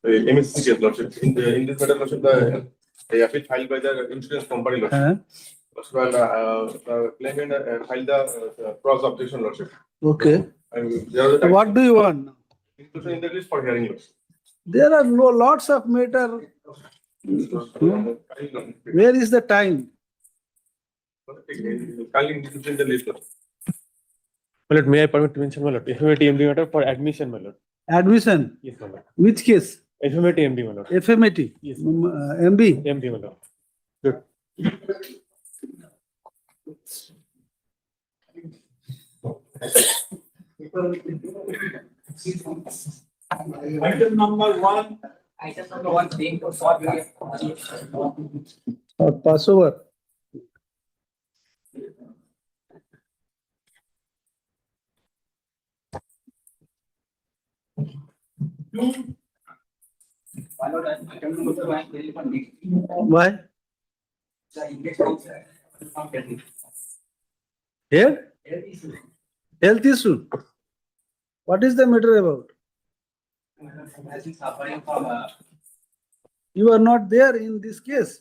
MSC case, Lordship. In this matter, Lordship, the appeal filed by the insurance company, Lordship. Claimant filed the cross objection, Lordship. Okay. And What do you want? Inclusion in the list for hearing, Lordship. There are lots of matter. Where is the time? Calling inclusion in the list, Lordship. My lord, may I permit to mention, my lord, FMAT MD matter for admission, my lord. Admission? Yes, my lord. Which case? FMAT MD, my lord. FMAT? Yes. MB? MD, my lord. Good. Item number one being for Passover. Why? Here? Health issue. What is the matter about? You are not there in this case.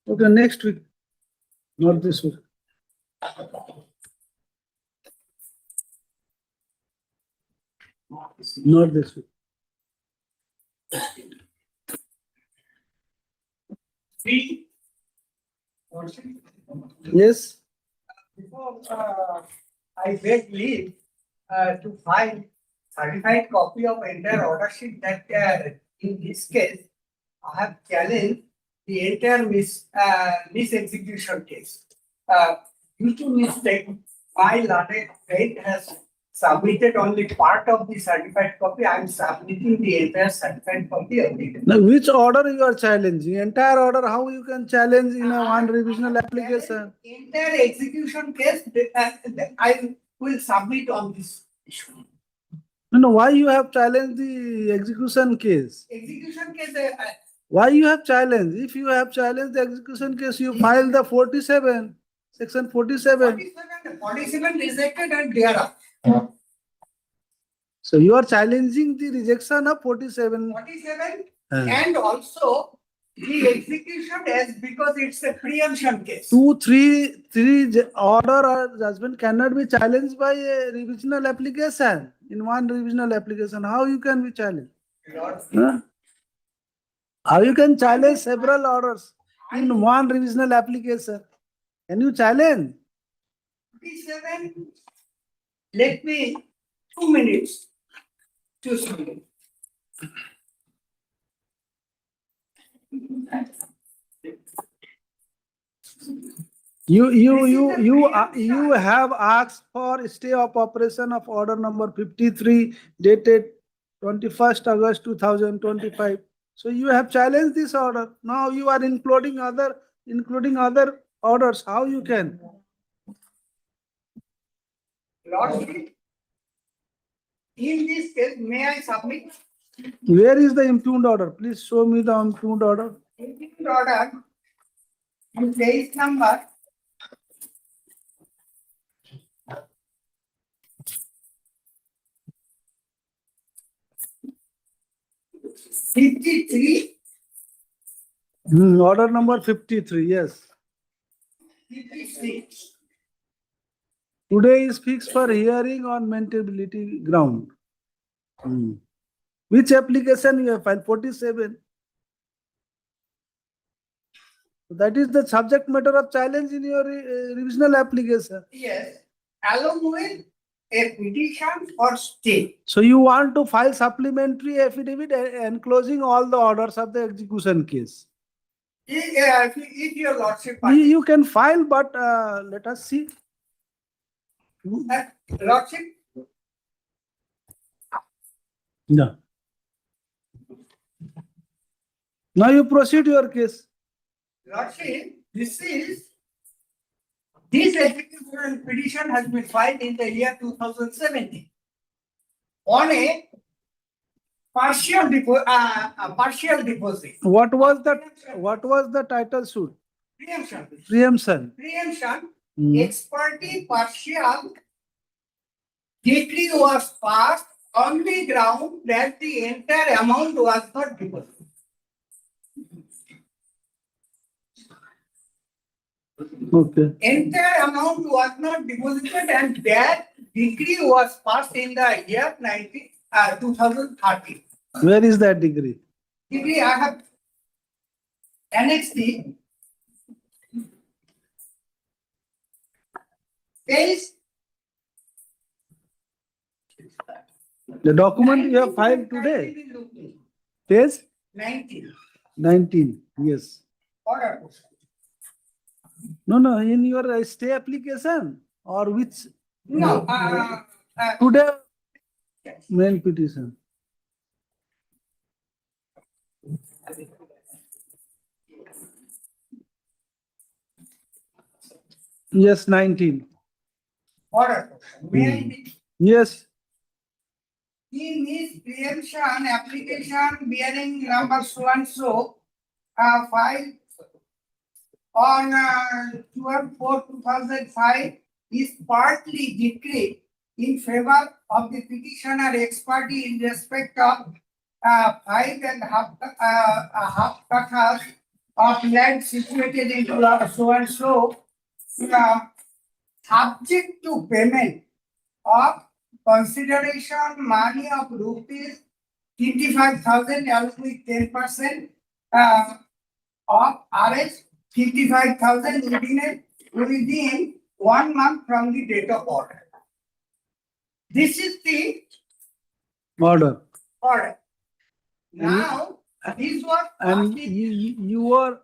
Okay, next week. Not this week. Not this week. Yes. Before I beg leave to file certified copy of entire order sheet that in this case I have challenged the entire misexecution case. Due to mistake, my learned friend has submitted only part of the certified copy. I am submitting the entire certified copy of the. Now, which order you are challenging? Entire order, how you can challenge in a one revisional application? Entire execution case, I will submit on this issue. No, why you have challenged the execution case? Execution case, Why you have challenged? If you have challenged the execution case, you file the 47, section 47. 47 rejected and there are. So you are challenging the rejection of 47. 47 and also the execution as because it's a preemption case. 2, 3 order or judgment cannot be challenged by a revisional application. In one revisional application, how you can be challenged? Huh? How you can challenge several orders in one revisional application? Can you challenge? 47. Let me 2 minutes to submit. You have asked for stay of operation of order number 53 dated 21st August 2025. So you have challenged this order. Now you are including other orders. How you can? Lordship, in this case, may I submit? Where is the impugned order? Please show me the impugned order. Impugned order on case number 53. Order number 53, yes. 56. Today is fixed for hearing on maintainability ground. Which application you have filed? 47. That is the subject matter of challenge in your revisional application. Yes, along with a petition for stay. So you want to file supplementary affidavit enclosing all the orders of the execution case. If your lordship, You can file, but let us see. lordship, No. Now you proceed your case. lordship, this execution petition has been filed in the year 2017 on a partial deposit. What was the title suit? Preemption. Preemption. Ex parte partial decree was passed on the ground that the entire amount was not deposited. Okay. Entire amount was not deposited and that decree was passed in the year 2013. Where is that degree? Degree I have annexed the page The document you have filed today. Page 19. 19. Yes. Order. No, in your stay application or which? No, Today main petition. Yes, 19. order. May I be? Yes. In his preemption application bearing number so and so, filed on 12/4/2005 is partly decreed in favor of the petitioner ex parte in respect of 5.5 kathas of land situated in so and so, subject to payment of consideration money of rupees 55,000 along with 10% of RS 55,000 within 1 month from the date of order. This is the Order. order. Now, this was And you are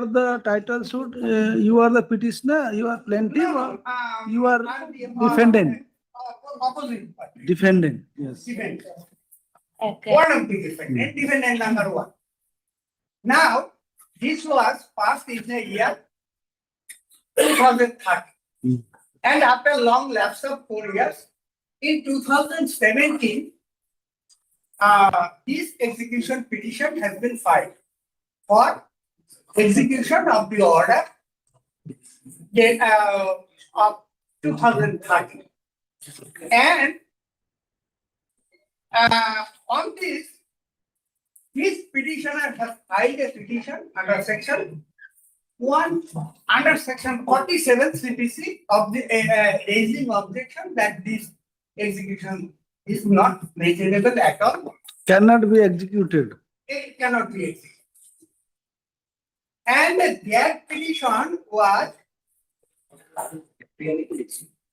the title suit, you are the petitioner, you are plaintiff or you are defendant? Opposite party. Defendant, yes. Defendant. Okay. One of the defendant, defendant number 1. Now, this was passed in the year 2013. And after long lapse of 4 years, in 2017, this execution petition has been filed for execution of the order of 2013. And on this petitioner has filed a petition under section 47 CPC of the raising objection that this execution is not reasonable at all. Cannot be executed. It cannot be executed. And that petition was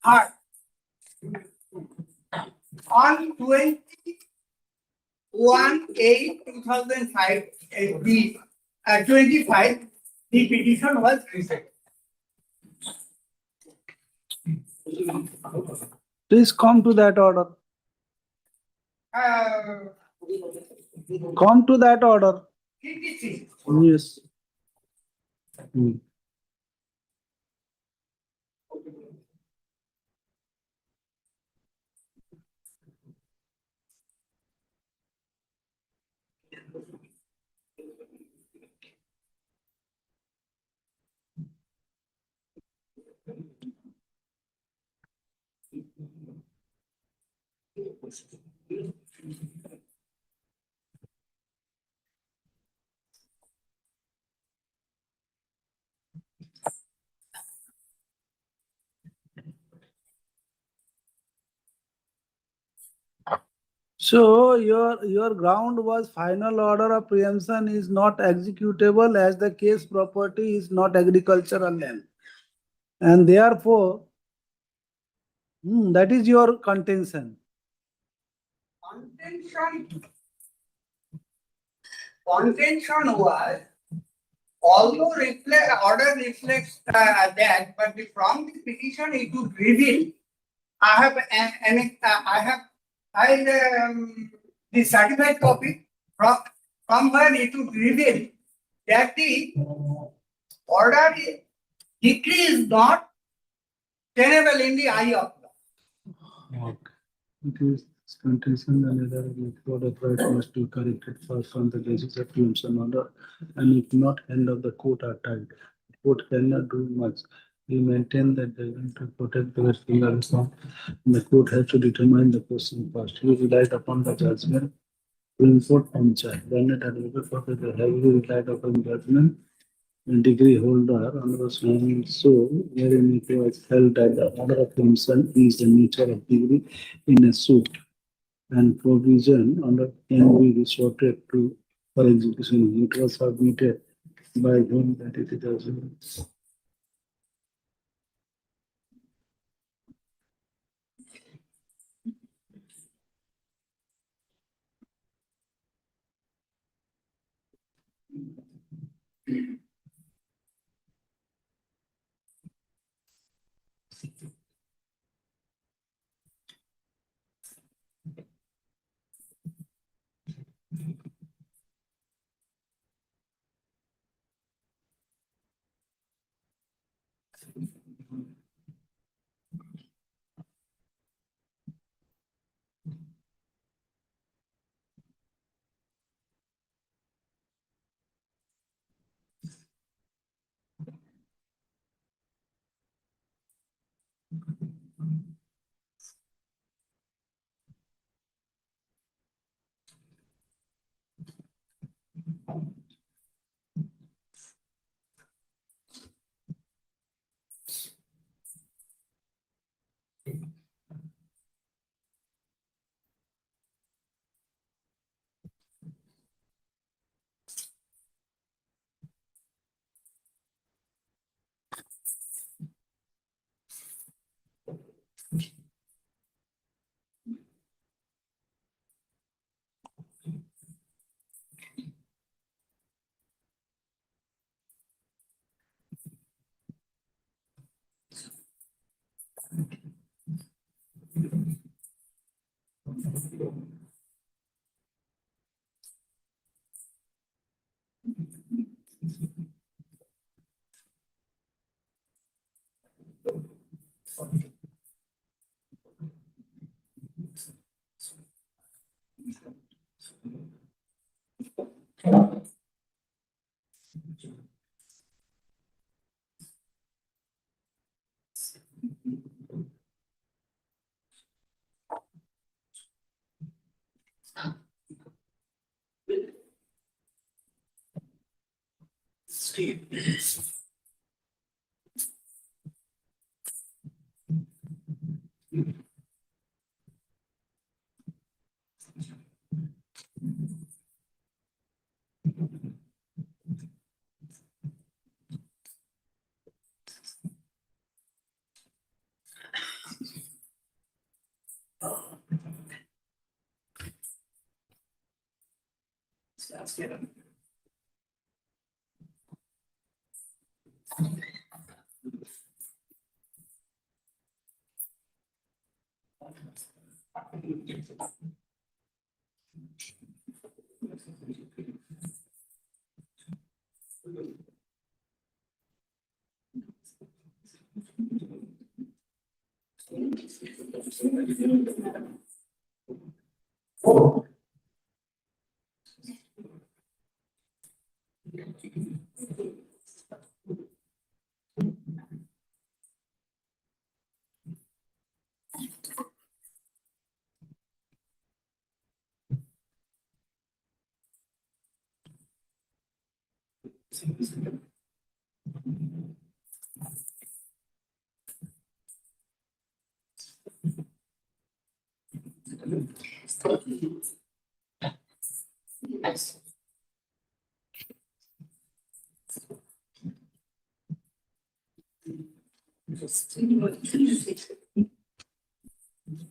heard on 21/8/2005. 25, the petition was received. Please come to that order. Come to that order. 56. Yes. Hmm. So your ground was final order of preemption is not executable as the case property is not agricultural land. And therefore, that is your contention. Contention was, although order reflects that, but from the petition it would reveal. I have filed the certified copy from where it would reveal that the order decree is not tenable in the eye of law. Okay. It is contention and other product right must be corrected first on the basis of preemption order, and if not, end of the court are tied. Court cannot do much. We maintain that the to protect the finger response, the court has to determine the question first. We relied upon the judgment. We import on charge. Then it advocate for the heavily relied upon judgment. And degree holder on the swing so wherein it was held that the order of himself is the nature of degree in a suit and provision under can be resorted to for execution. It was submitted by whom that it is.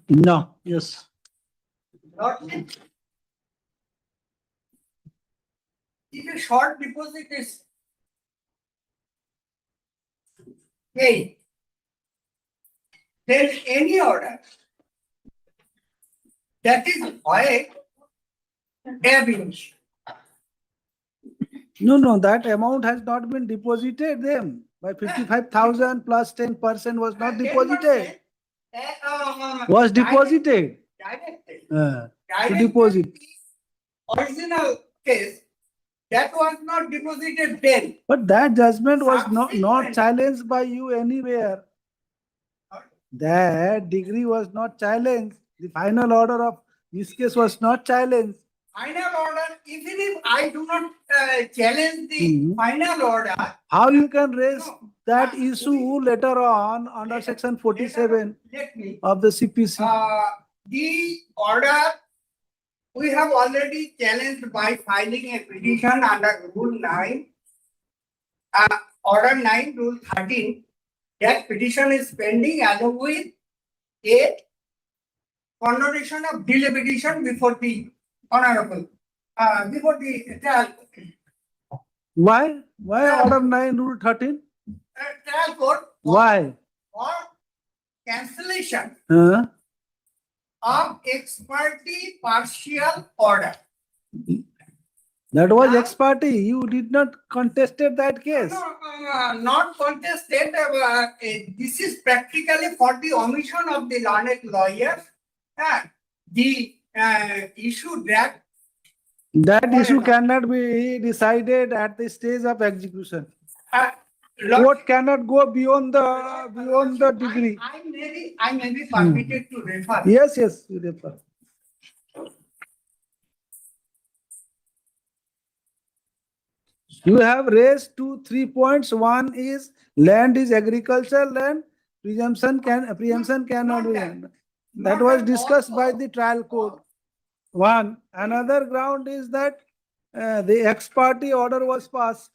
No, yes. Not if a short deposit is paid, then any order that is void, ab initio. No, that amount has not been deposited them. By 55,000 plus 10% was not deposited. Was deposited. Directed. To Directed deposit. the original case that was not deposited then. But that judgment was not Subsequent. challenged by you anywhere. That degree was not challenged. The final order of this case was not challenged. Final order, even if I do not challenge the Mhm. final order, How you can raise No. that issue later on under section 47 let me. of the CPC? The order, we have already challenged by filing a petition under Rule 9, Order 9, Rule 13. That petition is pending along with a connotation of delay petition before the Honorable, before the trial Why? Why order 9 rule 13? court Why? for cancellation Huh? of ex parte partial order. That was Now- ex parte. You did not contested that case. No, not contested. This is practically for the omission of the learned lawyers. The issue that That issue Whatever. cannot be decided at the stage of execution. Lord- Court cannot go beyond the degree. I may be permitted to refer. Yes, yes, you refer. You have raised 3 points. One is land is agricultural land, preemption cannot be done. That was discussed by the trial court. One. Another ground is that the ex parte order was passed.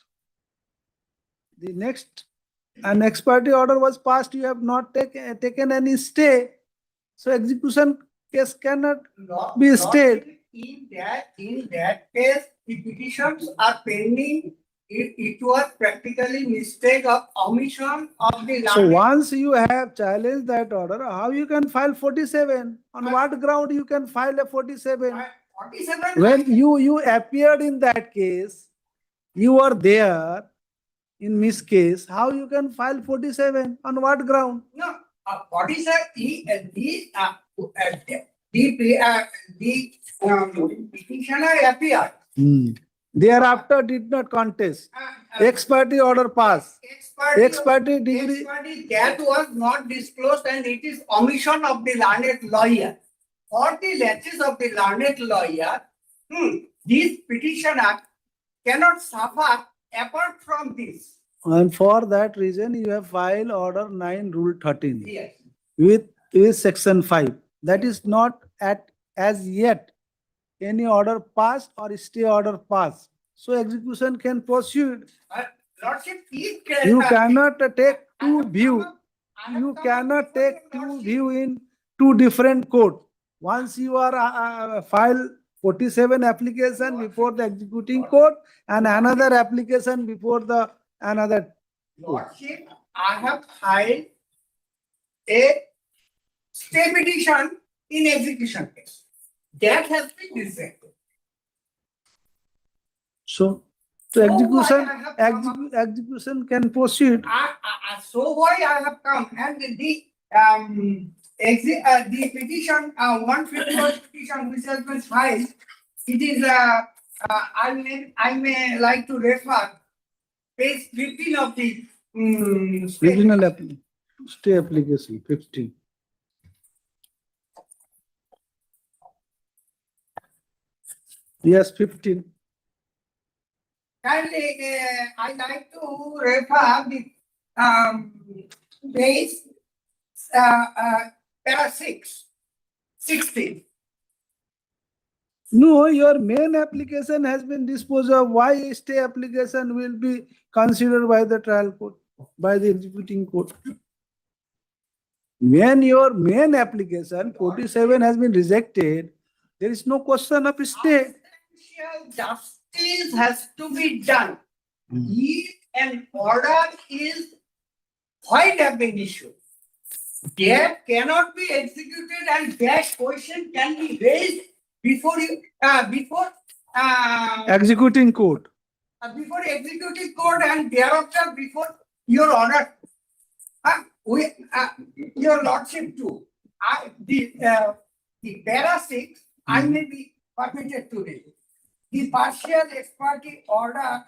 The next, an ex parte order was passed, you have not taken any stay. So execution case cannot be stayed. In that case, the petitions are pending. It was practically mistake of omission of the So learned. once you have challenged that order, how you can file 47? On what ground you can file a 47? 47. When you appeared in that case, you were there in this case, how you can file 47? On what ground? No, 47. The petitioner appeared. Thereafter did not contest. Ex parte order passed. Ex parte degree. Ex-parte, that was not disclosed and it is omission of the learned lawyer. For the laches of the learned lawyer, this petitioner cannot suffer apart from this. And for that reason, you have filed order 9 rule 13 Yes. with section 5. That is not as yet any order passed or stay order passed. So execution can proceed. Lordship, please. You cannot take I two have view. come up- I have You come up cannot before take your two lordship. view in two different court. Once you are file 47 application before the executing court and another application before the another. Lordship, I have filed a stay petition in execution case. That has been rejected. So So execution why I have come up- execution can proceed. So why I have come and the petition, 151 petition which has been filed, it is, I may like to refer page 15 of the Regional stay application 15. Yes, 15. Kindly, I like to refer the page para 16. No, your main application has been disposed of. Why stay application will be considered by the trial court, by the executing court? When your main application 47 has been rejected, there is no question of stay. Substantial justice has to be done. If an order is void have been issued, that cannot be executed and that question can be raised before you, before Executing court. executive court and thereafter before your order. Your lordship too. The para 6, I may be permitted to read. the partial ex parte order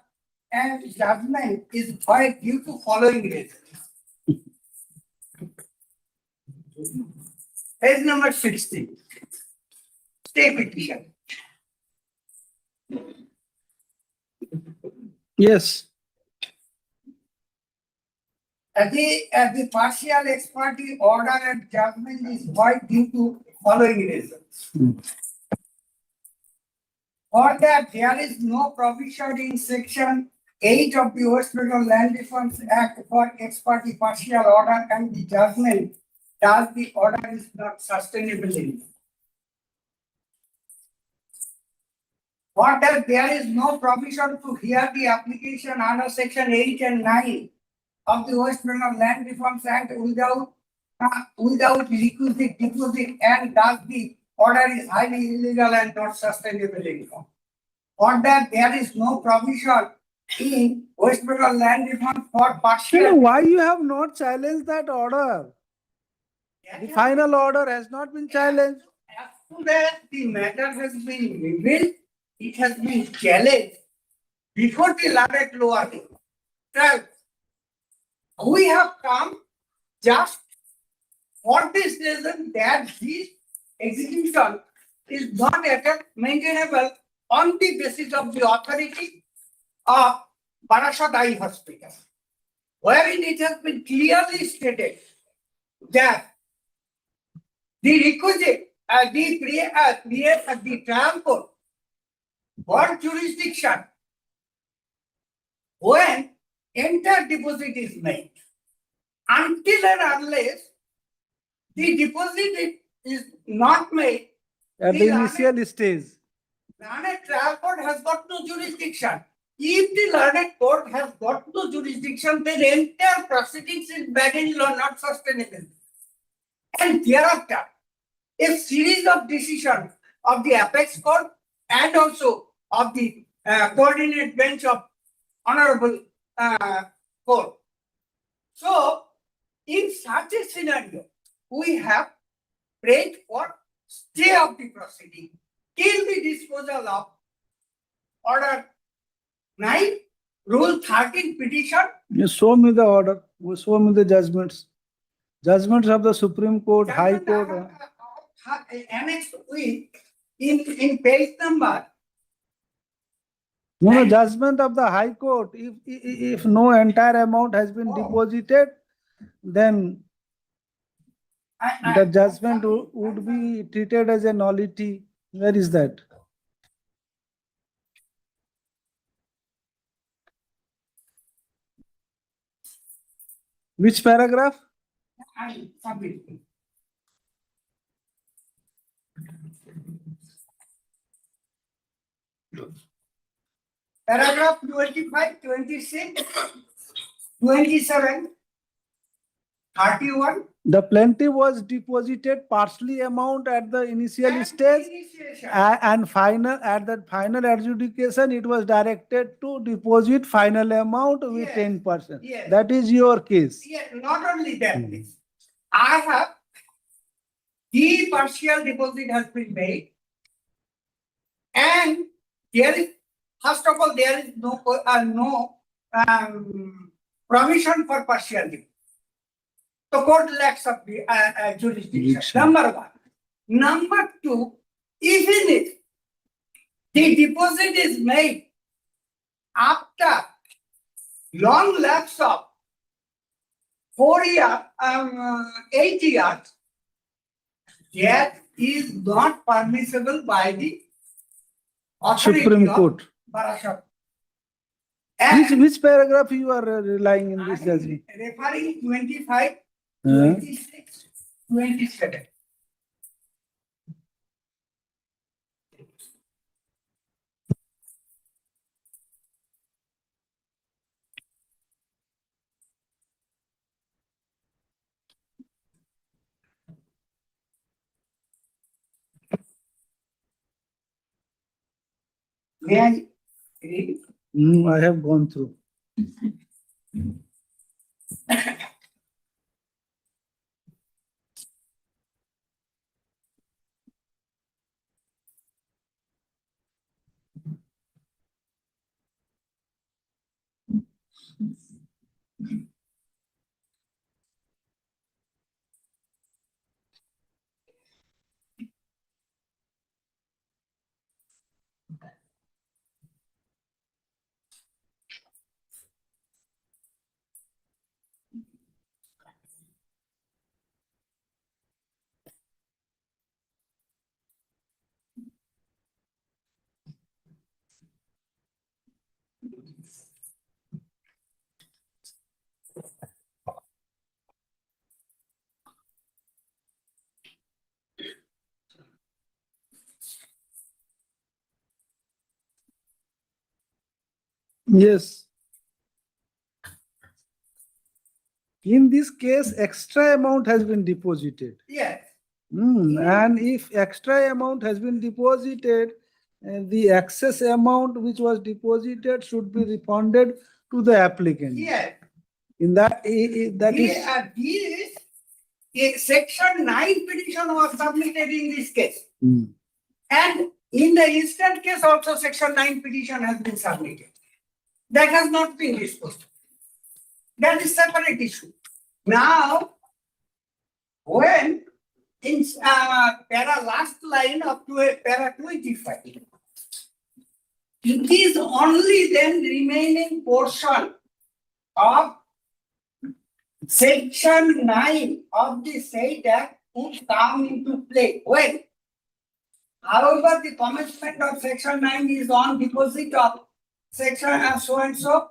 and judgment is void due to following reasons. Page number 60. Stay petition. Yes. The partial ex parte order and judgment is void due to following reasons. For that, there is no provision in section 8 of the West Bengal Land Reforms Act for ex parte partial order and the judgment, thus the order is not sustainable anymore. For that, there is no provision to hear the application under section 8 and 9 of the West Bengal Land Reforms Act without requisite deposit, and thus the order is highly illegal and not sustainable anymore. For that, there is no provision in West Bengal Land Reform for partial. Why you have not challenged that order? The final order has not been challenged. As soon as the matter has been revealed, it has been challenged before the learned lower trial. We have come just for this reason that this execution is not maintainable on the basis of the authority of Barasat Eye Hospital, wherein it has been clearly stated that the requisite, the trial court for jurisdiction when entire deposit is made. Until and unless the deposit is not made, At the initial stage. learned trial court has got no jurisdiction. If the learned court has got no jurisdiction, then entire proceedings in bad law not sustainable. And thereafter, a series of decisions of the apex court and also of the coordinate bench of honorable court. So, in such a scenario, we have prayed for stay of the proceeding till the disposal of order 9, rule 13 petition. You show me the order. Show me the judgments. Judgments of the Supreme Court, High Court. Annexed with in page number. No, judgment of the High Court. If no entire amount has been deposited, then the judgment would be treated as a nullity. Where is that? Which paragraph? I submit. Paragraph 25, 26, 27, 31. The plaintiff was deposited partially amount at the initial stage, and final at the final adjudication, it was directed to deposit final amount with Yes. 10%. Yes. That is your case. Yeah, not only that, I have the partial deposit has been made, and there is, first of all, there is no provision for partial deposit. The court lacks of the jurisdiction. Number one. Number two, even if the deposit is made after long lapse of 4 years, 8 years, that is not permissible by the authority Supreme of Court. Barasat. Which paragraph you are relying in this judgment? Referring 25, Huh? 26, 27. May I read? I have gone through. Yes. In this case, extra amount has been deposited. Yes. And if extra amount has been deposited, the excess amount which was deposited should be refunded to the applicant. Yes. In that, Section 9 petition was submitted in this case. Hmm. And in the instant case also Section 9 petition has been submitted. That has not been disposed. That is separate issue. Now, when in last line of para 25, it is only then remaining portion of Section 9 of the said act would come into play. When, however, the commencement of Section 9 is on deposit of section so and so,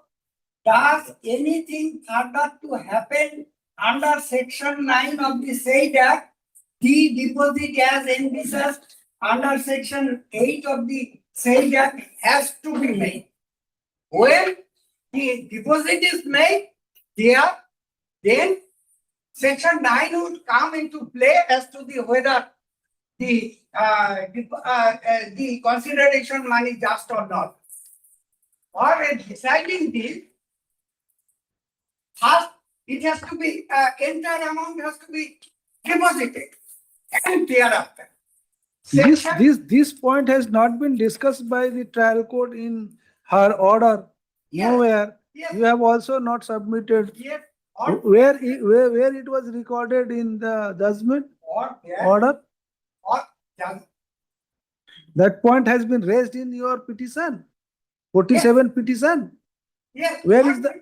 does anything further to happen under Section 9 of the said act, the deposit as envisaged under Section 8 of the said act has to be made. When the deposit is made, then Section 9 would come into play as to the whether the consideration money just or not. Or in deciding this, first it has to be entire amount has to be deposited, and thereafter. This point has not been discussed by the trial court in her order. Yes. Nowhere. Yes. You have also not submitted. Yes. Where it was recorded in the judgment order. That point has been raised in your petition, 47 petition. Yes. Where is the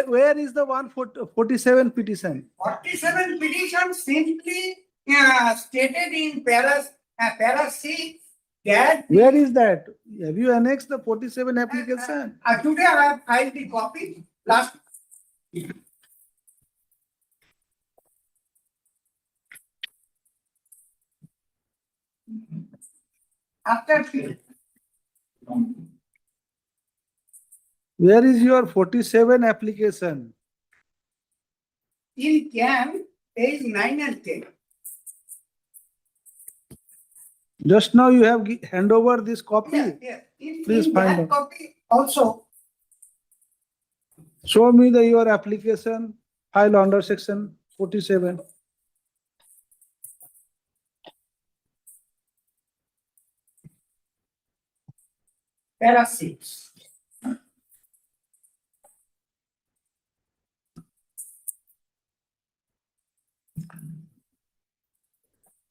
where is the 147 petition? 47 petition simply stated in para C that. Where is that? Have you annexed the 47 application? Today I have filed the copy last. After where is your 47 application? In CAM, page 9 and 10. Just now you have hand over this copy. Yes. Please in find that out. copy also. Show me your application file under section 47. Para 6.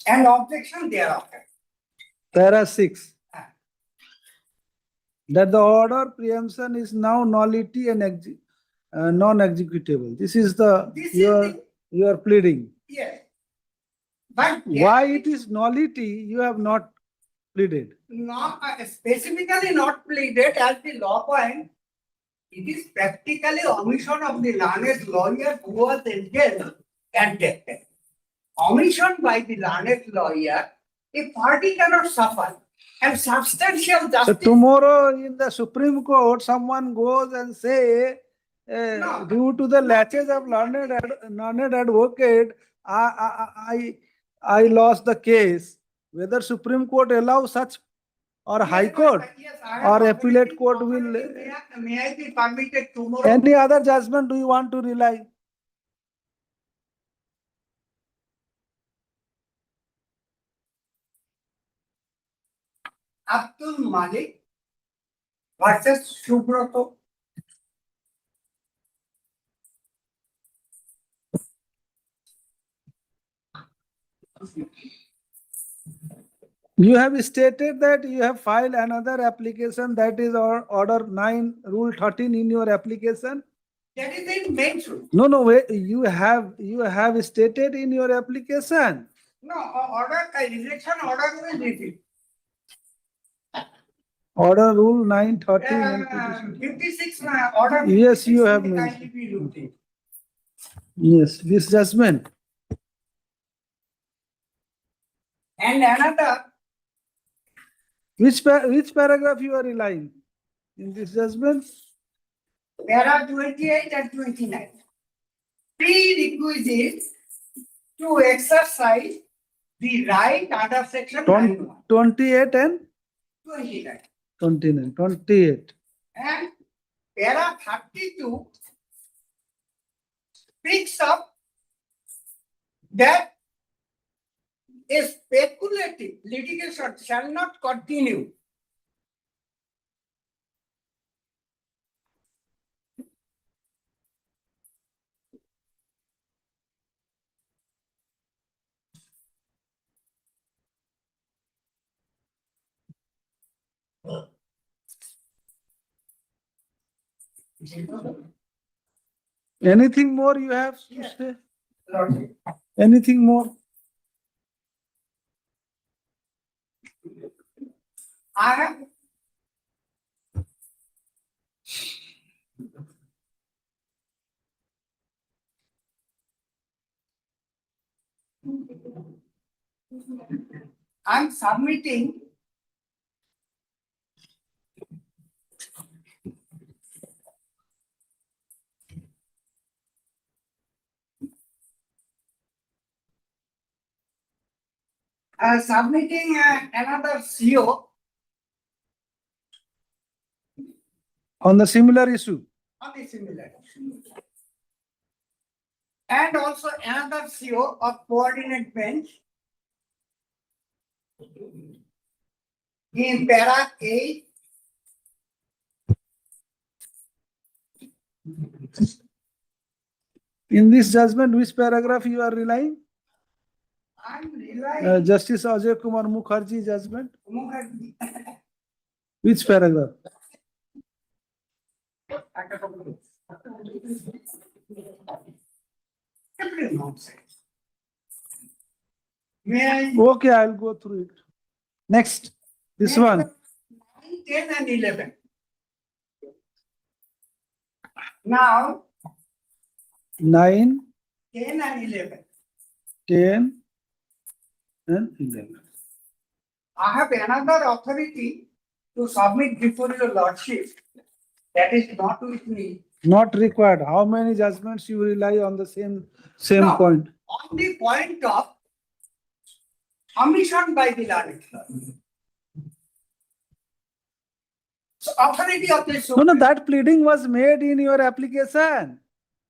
And objection thereafter. Para 6. That the order preemption is now nullity and non-executable. This is your pleading. Yes. But why it is nullity, you have not pleaded. Not specifically not pleaded as the law point. It is practically omission of the learned lawyer who was engaged and taken. Omission by the learned lawyer, a party cannot suffer. And substantial justice. So tomorrow in the Supreme Court, someone goes and say, No. due to the laches of learned advocate, I lost the case. Whether Supreme Court allows such, or High Court, Yes, I have or Appellate Court will. May I be permitted tomorrow? Any other judgment do you want to rely? Abdul Malik versus Subroto You have stated that you have filed another application, that is order 9, rule 13 in your application. That is in main rule. No, wait, you have stated in your application. No, order, rejection order will repeat. Order rule 913 and 56. 56, order. Yes, you 56 have will mentioned. kindly be noted. Yes, this judgment. And another, Which paragraph you are relying in this judgment? para 28 and 29. Prerequisites to exercise the right under section 91. 28 and 29. 29. 28. And para 32 speaks up that a speculative litigation shall not continue. Anything more you have to Yes. say? Lordship. Anything more? I have I'm submitting another CO On the similar issue. on the similar issue. And also another CO of coordinate bench in para 8. In this judgment, which paragraph you are relying? I'm relying Justice Ajay Kumar Mukherjee judgment. Mukherjee. Which paragraph? Complete nonsense. May I? Okay, I'll go through it. Next, this one. 9, 10 and 11. Now, 9, 10 and 11. 10, and 11. I have another authority to submit before your lordship. That is not with me. Not required. How many judgments you rely on the same No. point? On the point of omission by the learned. So authority of the No, that pleading was made in your application.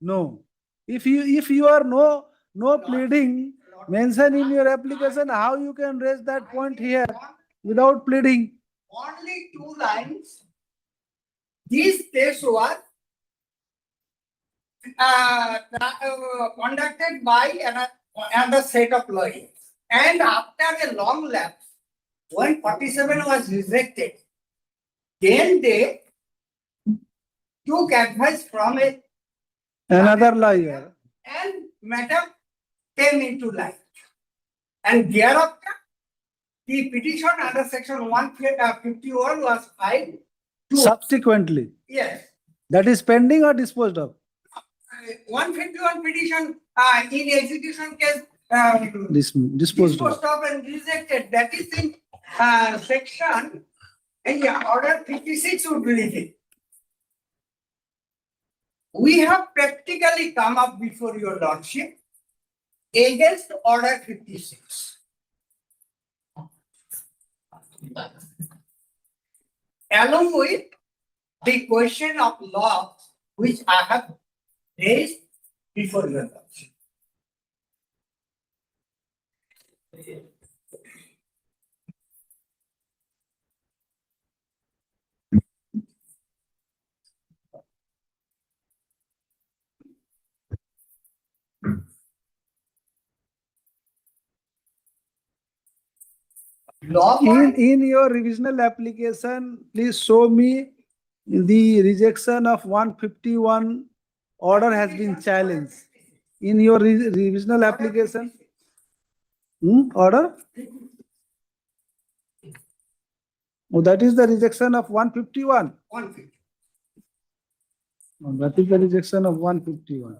No. If you are no pleading mentioned in your application, how you can raise that point here without pleading? Only 2 lines. This case was conducted by another set of lawyers. And after a long lapse, when 47 was rejected, then they took advice from Another lawyer. and matter came into light. And thereafter, the petition under section 151 was filed. Subsequently. Yes. That is pending or disposed of? 151 petition in execution case Disposed of. disposed of and rejected. That is in section order 56 would be written. We have practically come up before your lordship against order 56. Along with the question of law which I have raised before your lordship. Law point, In your revisional application, please show me the rejection of 151 order has been challenged. In your revisional application, order? Oh, that is the rejection of 151. 150. Oh, that is the rejection of 151.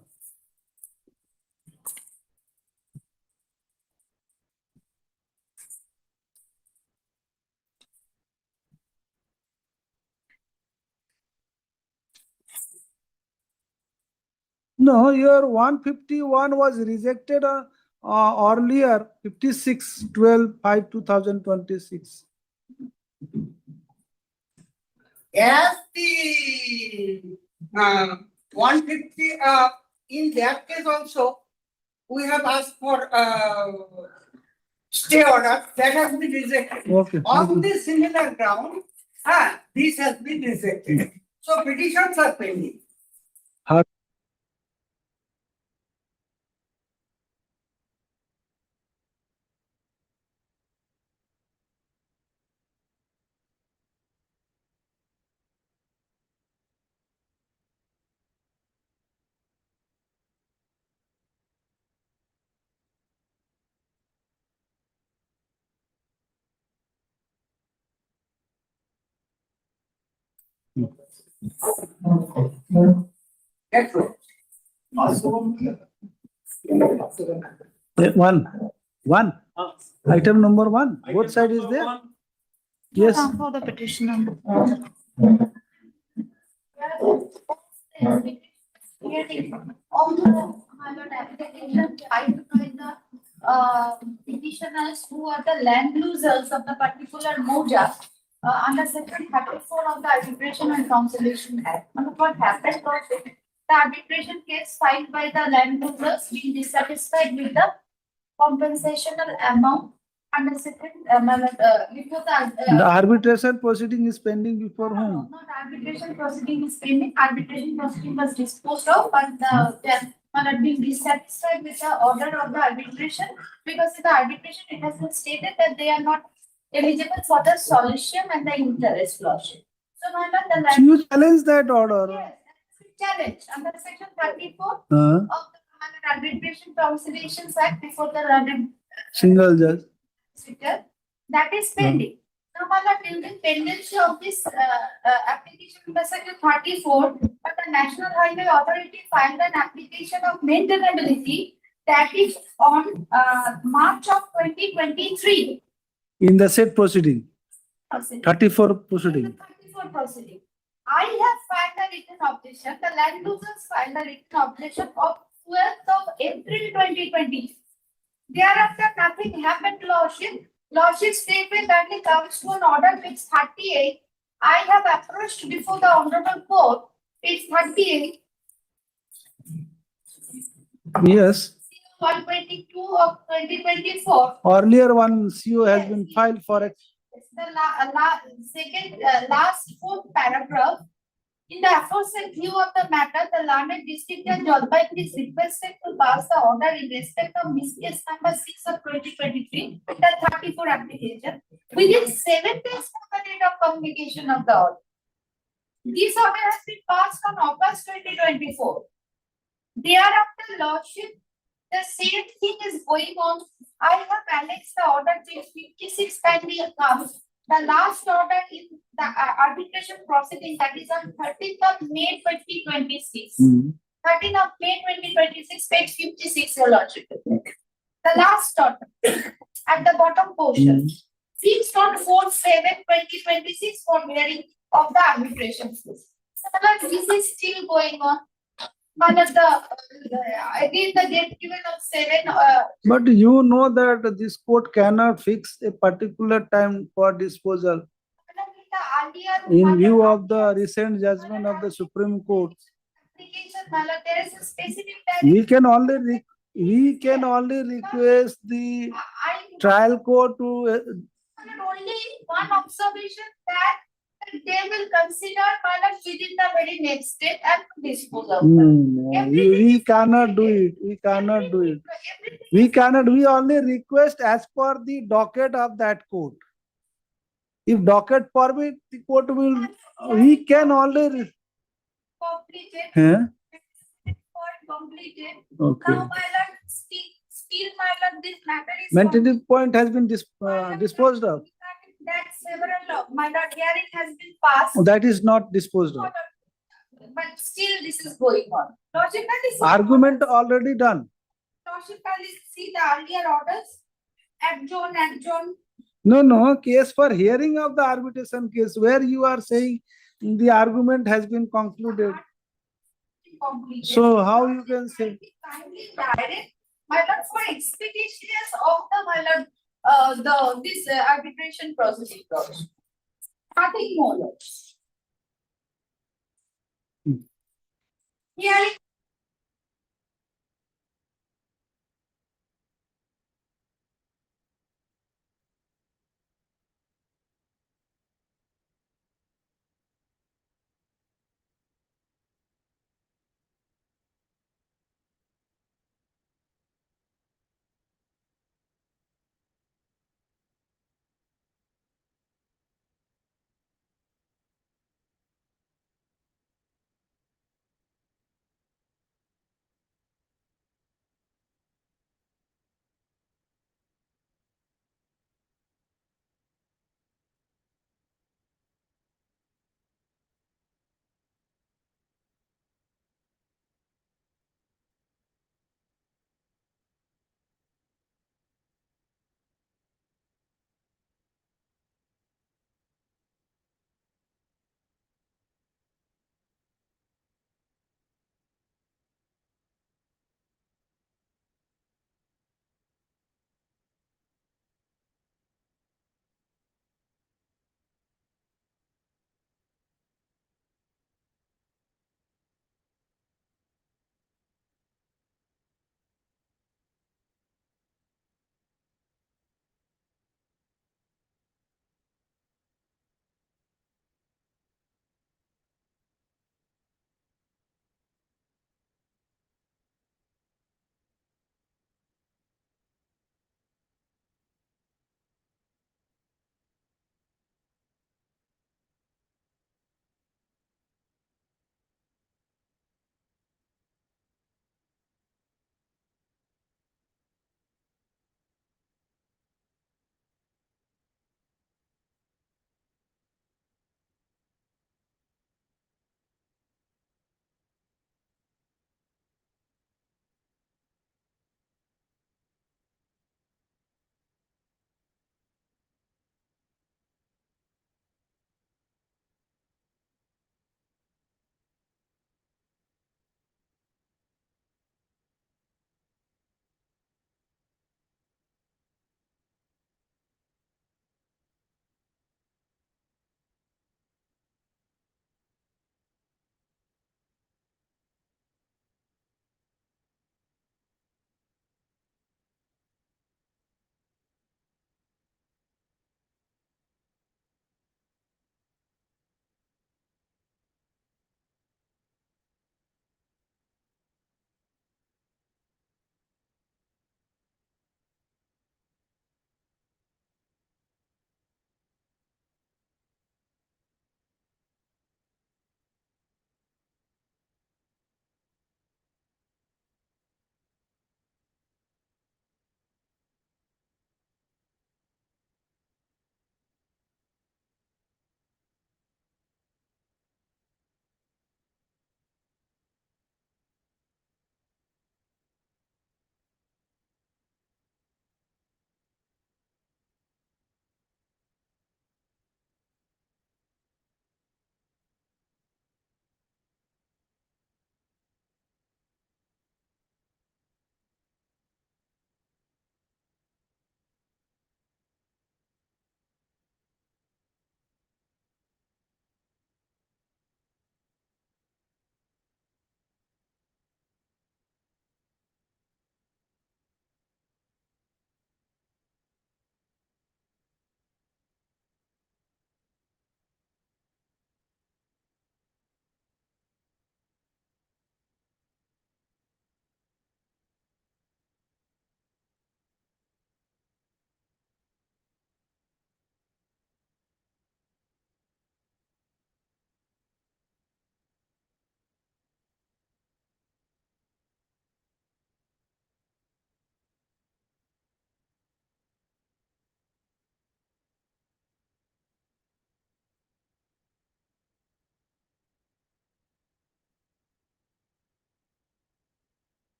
No, your 151 was rejected earlier, 56/12/5/2026. As the 150, in that case also, we have asked for stay order, that has been rejected. Okay. On this similar ground, this has been rejected. So petitions are pending. That's right. One. Item number 1. Both side is there? Yes. For the petitioner. Although application filed by the petitioners who are the land losers of the particular moja under section 34 of the Arbitration and Conciliation Act. And what happened was the arbitration case filed by the land losers being dissatisfied with the compensational amount under section before The arbitration proceeding is pending before whom? not arbitration proceeding is pending. Arbitration proceeding was disposed of, but the had been dissatisfied with the order of the arbitration because in the arbitration it has been stated that they are not eligible for the solution and the interest lawsuit. So, my lord, the So you challenge that order. yes, challenge under section 34 of the Arbitration Conciliation Act before the London Single judge. that is pending. Now, my lord, during pendency of this application under section 34, but the National Highway Authority filed an application of maintainability that is on March of 2023. In the said proceeding. 34 proceeding. 34 proceeding. I have filed a written objection. The land losers filed a written objection of 12th of April 2020. Thereafter, nothing happened, Lordship. Lordship statement only comes to an order which 38. I have approached before the Honorable Court. It's 38. Yes. 122 of 2024. Earlier one CO has been filed for it. It's the last fourth paragraph. In the aforesaid view of the matter, the learned district judge Jalpaiguri is requested to pass the order in respect of Miss Case number 6 of 2023, the 34 application, within 7 days from the date of communication of the order. This order has been passed on August 2024. Thereafter, Lordship, the same thing is going on. I have annexed the order page 56 kindly comes. The last order in the arbitration proceeding, that is on 13th of May 2026. 13th of May 2026, page 56, Your Lordship. The last order at the bottom portion. Fixed on 4/7/2026 for hearing of the arbitration case. So, this is still going on. But at again, the date given of 7. But you know that this court cannot fix a particular time for disposal. In view of the recent judgment of the Supreme Court, There is a specific time. we can only request the trial court to Only one observation that they will consider within the very next step and dispose of them. we cannot do it. We cannot do it. We cannot. We only request as per the docket of that court. If docket permit, the court will, he can already. Completed. Huh? Point completed. Okay. Now, my lord, still, my lord, this matter is. Maintenance point has been disposed of. That several, my lord, hearing has been passed. That is not disposed of. But still this is going on. Lordship, can you see? Argument already done. Lordship, can you see the earlier orders? Adjourn. No, case for hearing of the arbitration case where you are saying the argument has been concluded. Completed. So how you can say? Kindly direct, my lord, for expeditious of the, my lord, this arbitration procedure. Nothing more, lord. Hearing.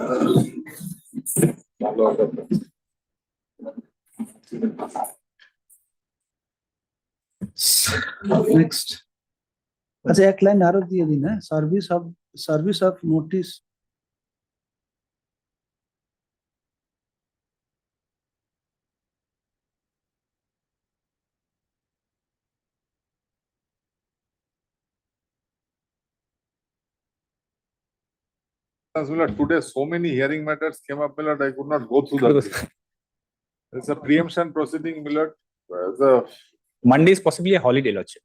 ভালো order। Next. अच्छा एक line आरो दिए दी ना service of notice Today, so many hearing matters came up, Millard, I could not go through that. It's a preemption proceeding, Millard. Monday is possibly a holiday, Lordship.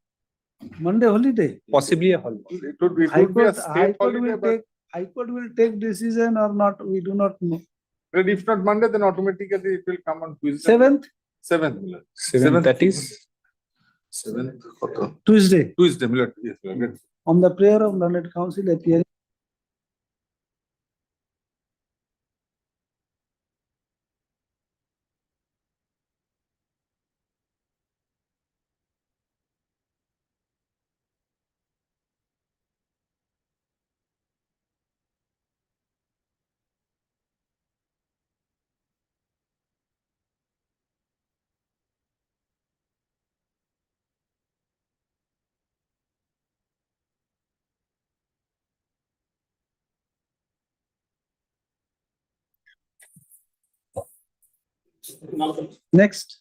Monday holiday. Possibly a holiday. It would be a state holiday, but High Court will take decision or not, we do not know. if not Monday, then automatically it will come on Tuesday. 7th 7th, Millard. 7th, that is 7th, Tuesday Tuesday, Millard. Yes, Millard. on the prayer of learned council appearing. Next.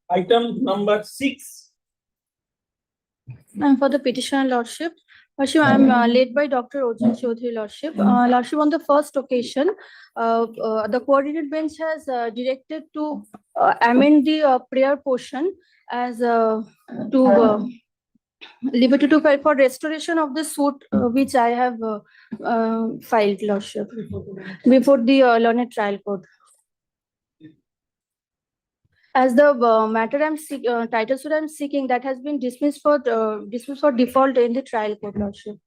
Item number 6. And for the petitioner Lordship, I am led by Dr. Ojal Chaudhary Lordship. Lordship, on the first occasion, the coordinated bench has directed to amend the prayer portion as to liberty to file for restoration of the suit which I have filed, Lordship, before the learned trial court. As the matter title suit I'm seeking, that has been dismissed for default in the trial court, Lordship.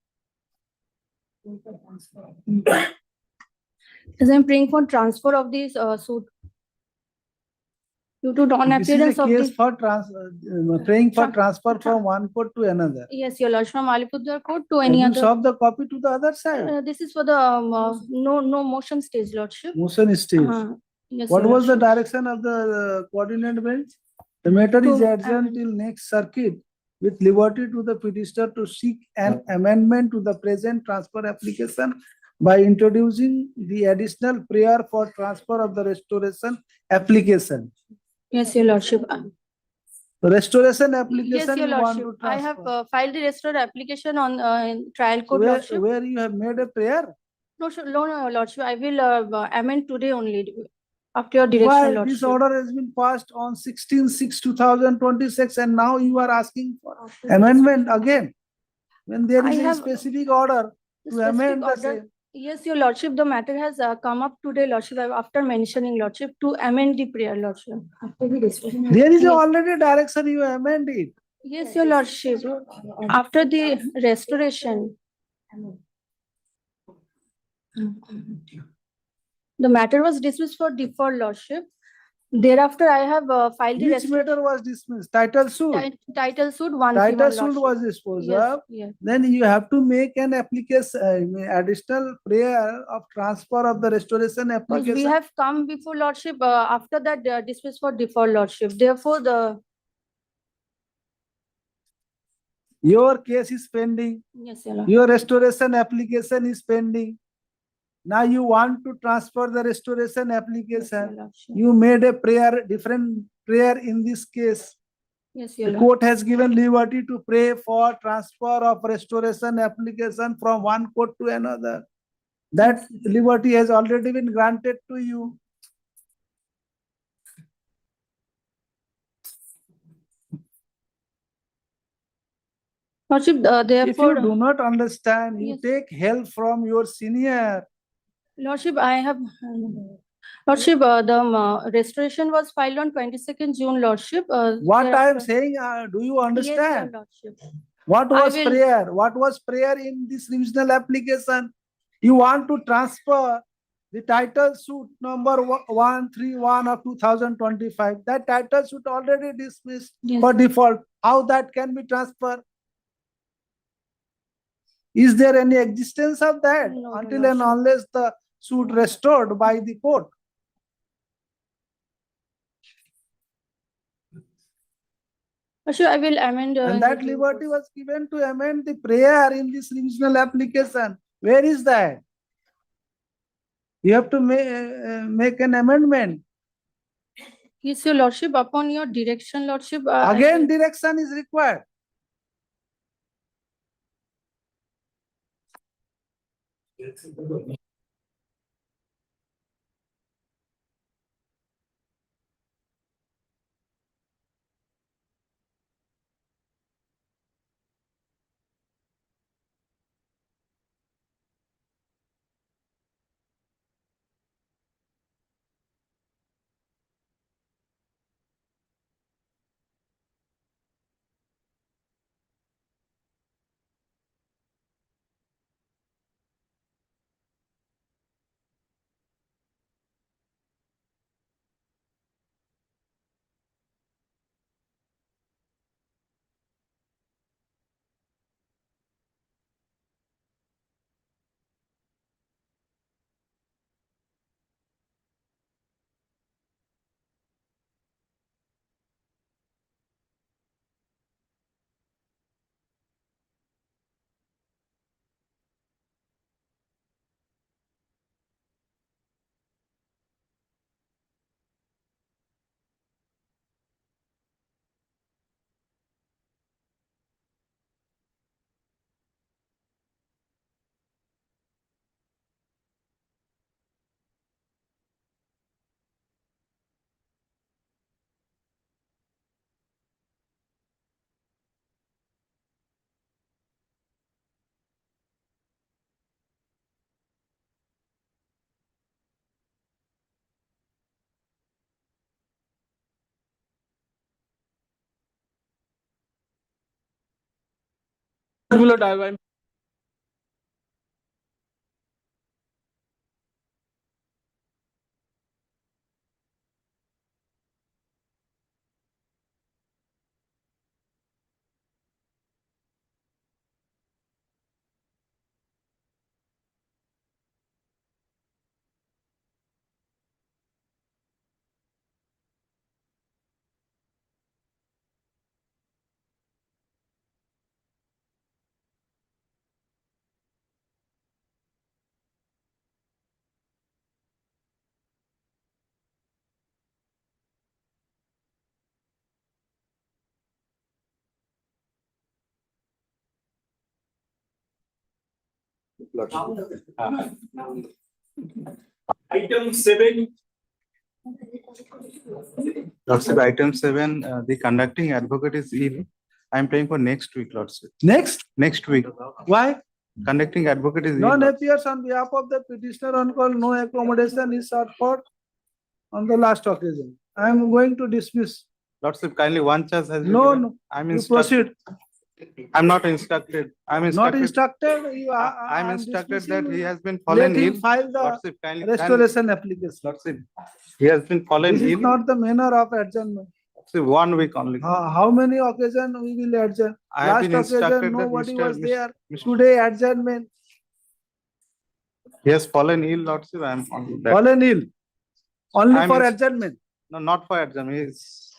As I'm praying for transfer of this suit due to non-appearance of This is a the case for praying for transfer from one court to another. yes, Your Lordship, from Alipurduar court to any You other. solve the copy to the other side. This is for the no motion stage, Lordship. Motion is still. Yes, What Your was the Lordship. direction of the coordinate bench? The matter is To adjourned till next circuit with liberty to the petitioner to seek an amendment to the present transfer application by introducing the additional prayer for transfer of the restoration application. Yes, Your Lordship. The restoration Yes, application Your you want Lordship. to I have transfer. filed the restored application on in trial court, Where, Lordship. where you have made a prayer? No, no, Lordship. I will amend today only after your direction, Why Lordship. this order has been passed on 16/6/2026 and now you are asking for amendment again? When there I is a have specific order The to specific amend the order. same. Yes, Your Lordship, the matter has come up today, Lordship, after mentioning, Lordship, to amend the prayer, Lordship. There is already direction, you amend it. Yes, Your Lordship, after the restoration. The matter was dismissed for default, Lordship. Thereafter, I have filed the Which matter was dismissed? Title suit. title suit 131, Title suit was Lordship. disposed Yes, of. yes. Then you have to make an application, additional prayer of transfer of the restoration Because we application. have come before Lordship, after that dismissed for default, Lordship. Therefore, Your case is pending. yes, Your Lordship. Your restoration application is pending. Now you want to transfer the restoration Yes, Your application. Lordship. You made a prayer, different prayer in this case. Yes, Your The Lordship. court has given liberty to pray for transfer of restoration application from one court to another. That liberty has already been granted to you. Lordship, If you therefore, do not understand, you Yes. take help from your senior. Lordship, I have, Lordship, the restoration was filed on 22nd June, Lordship. What I am thereafter- saying, do you Yes, Your understand? Lordship. What I was will- prayer? What was prayer in this revisional application? You want to transfer the title suit number 131 of 2025. That title suit already dismissed Yes. for default. How that can be transferred? Is there any existence of that? No, Until Your and Lordship. unless the should restored by the court. Sure, I will amend. And that liberty was given to amend the prayer in this revisional application. Where is that? You have to make an amendment. Yes, your lordship, upon your direction, lordship. Again, direction is required. Item 7. Lordship, item 7, the conducting advocate is ill. I am playing for next week, Lordship. Next week. Why? Conducting advocate is ill. None Lordship. appears on behalf of the petitioner on call. No accommodation is sought for on the last occasion. I am going to dismiss. Lordship, kindly one charge has been No, given. no. I'm You instructed. proceed. I'm not instructed. I'm Not instructed. instructed. I'm instructed that he has been Let fallen him ill. file the Lordship, kindly. restoration application. Lordship, he has been fallen This is ill. not the manner of adjournment. Lordship, 1 week only. How many occasions we will adjourn? I have Last been instructed occasion, that nobody Mr. was there. Mr. Today adjournment. He has fallen ill, Lordship. I am on that. Fallen ill. Only I'm for ins- adjournment. No, not for adjournment. He is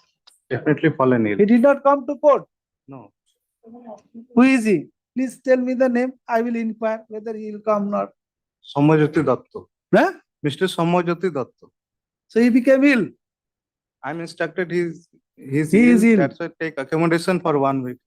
definitely fallen ill. He did not come to court. No. Who is he? Please tell me the name. I will inquire whether he will come or not. Somojyoti Datta. Huh? Mr. Somojyoti Datta. So he became ill. I'm instructed he is ill. That's why take accommodation for 1 week.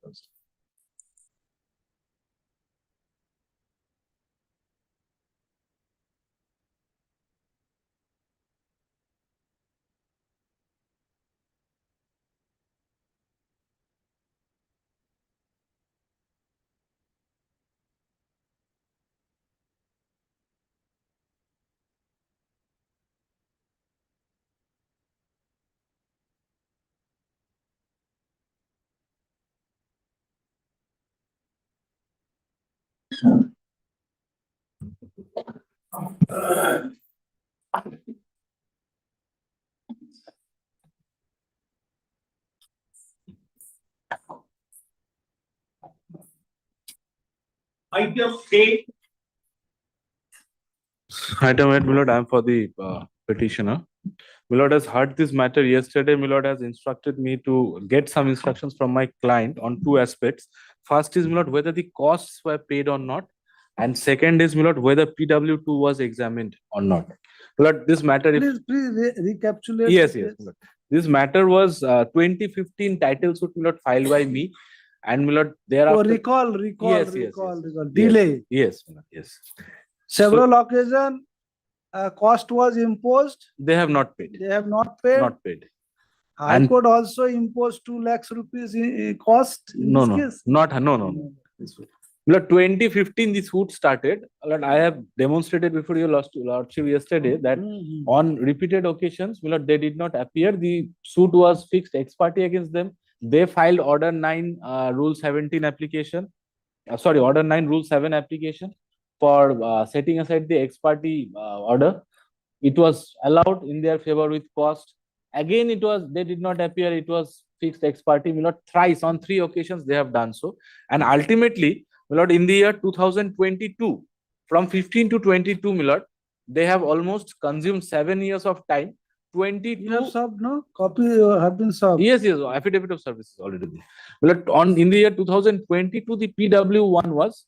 Item 8. Item 8, my lord, I am for the petitioner. My lord has heard this matter yesterday. My lord has instructed me to get some instructions from my client on two aspects. First is, my lord, whether the costs were paid or not. And second is, my lord, whether PW2 was examined or not. My lord, this matter is. Please recapitulate. Yes, yes. My lord. This matter was 2015 title suit, my lord, filed by me. And my lord, Oh, thereafter. recall. Yes, yes. Delay. Yes, my lord, yes. Several occasions, cost was imposed. They have not paid. They have not paid. Not paid. High And- Court also imposed 2 lakhs rupees in cost in No, this no, case. no. Lord, 2015, this suit started. Lord, I have demonstrated before your lordship yesterday that on repeated occasions, Lord, they did not appear. The suit was fixed ex parte against them. They filed Order 9, Rule 17 application. Order 9, Rule 7 application for setting aside the ex parte order. It was allowed in their favor with cost. Again, they did not appear. It was fixed ex parte. My lord, thrice on 3 occasions they have done so. And ultimately, my lord, in the year 2022, from 15 to 22, my lord, they have almost consumed 7 years of time. 22. You have served, no? Copy have been served. Yes, affidavit of service is already there. But in the year 2022, the PW1 was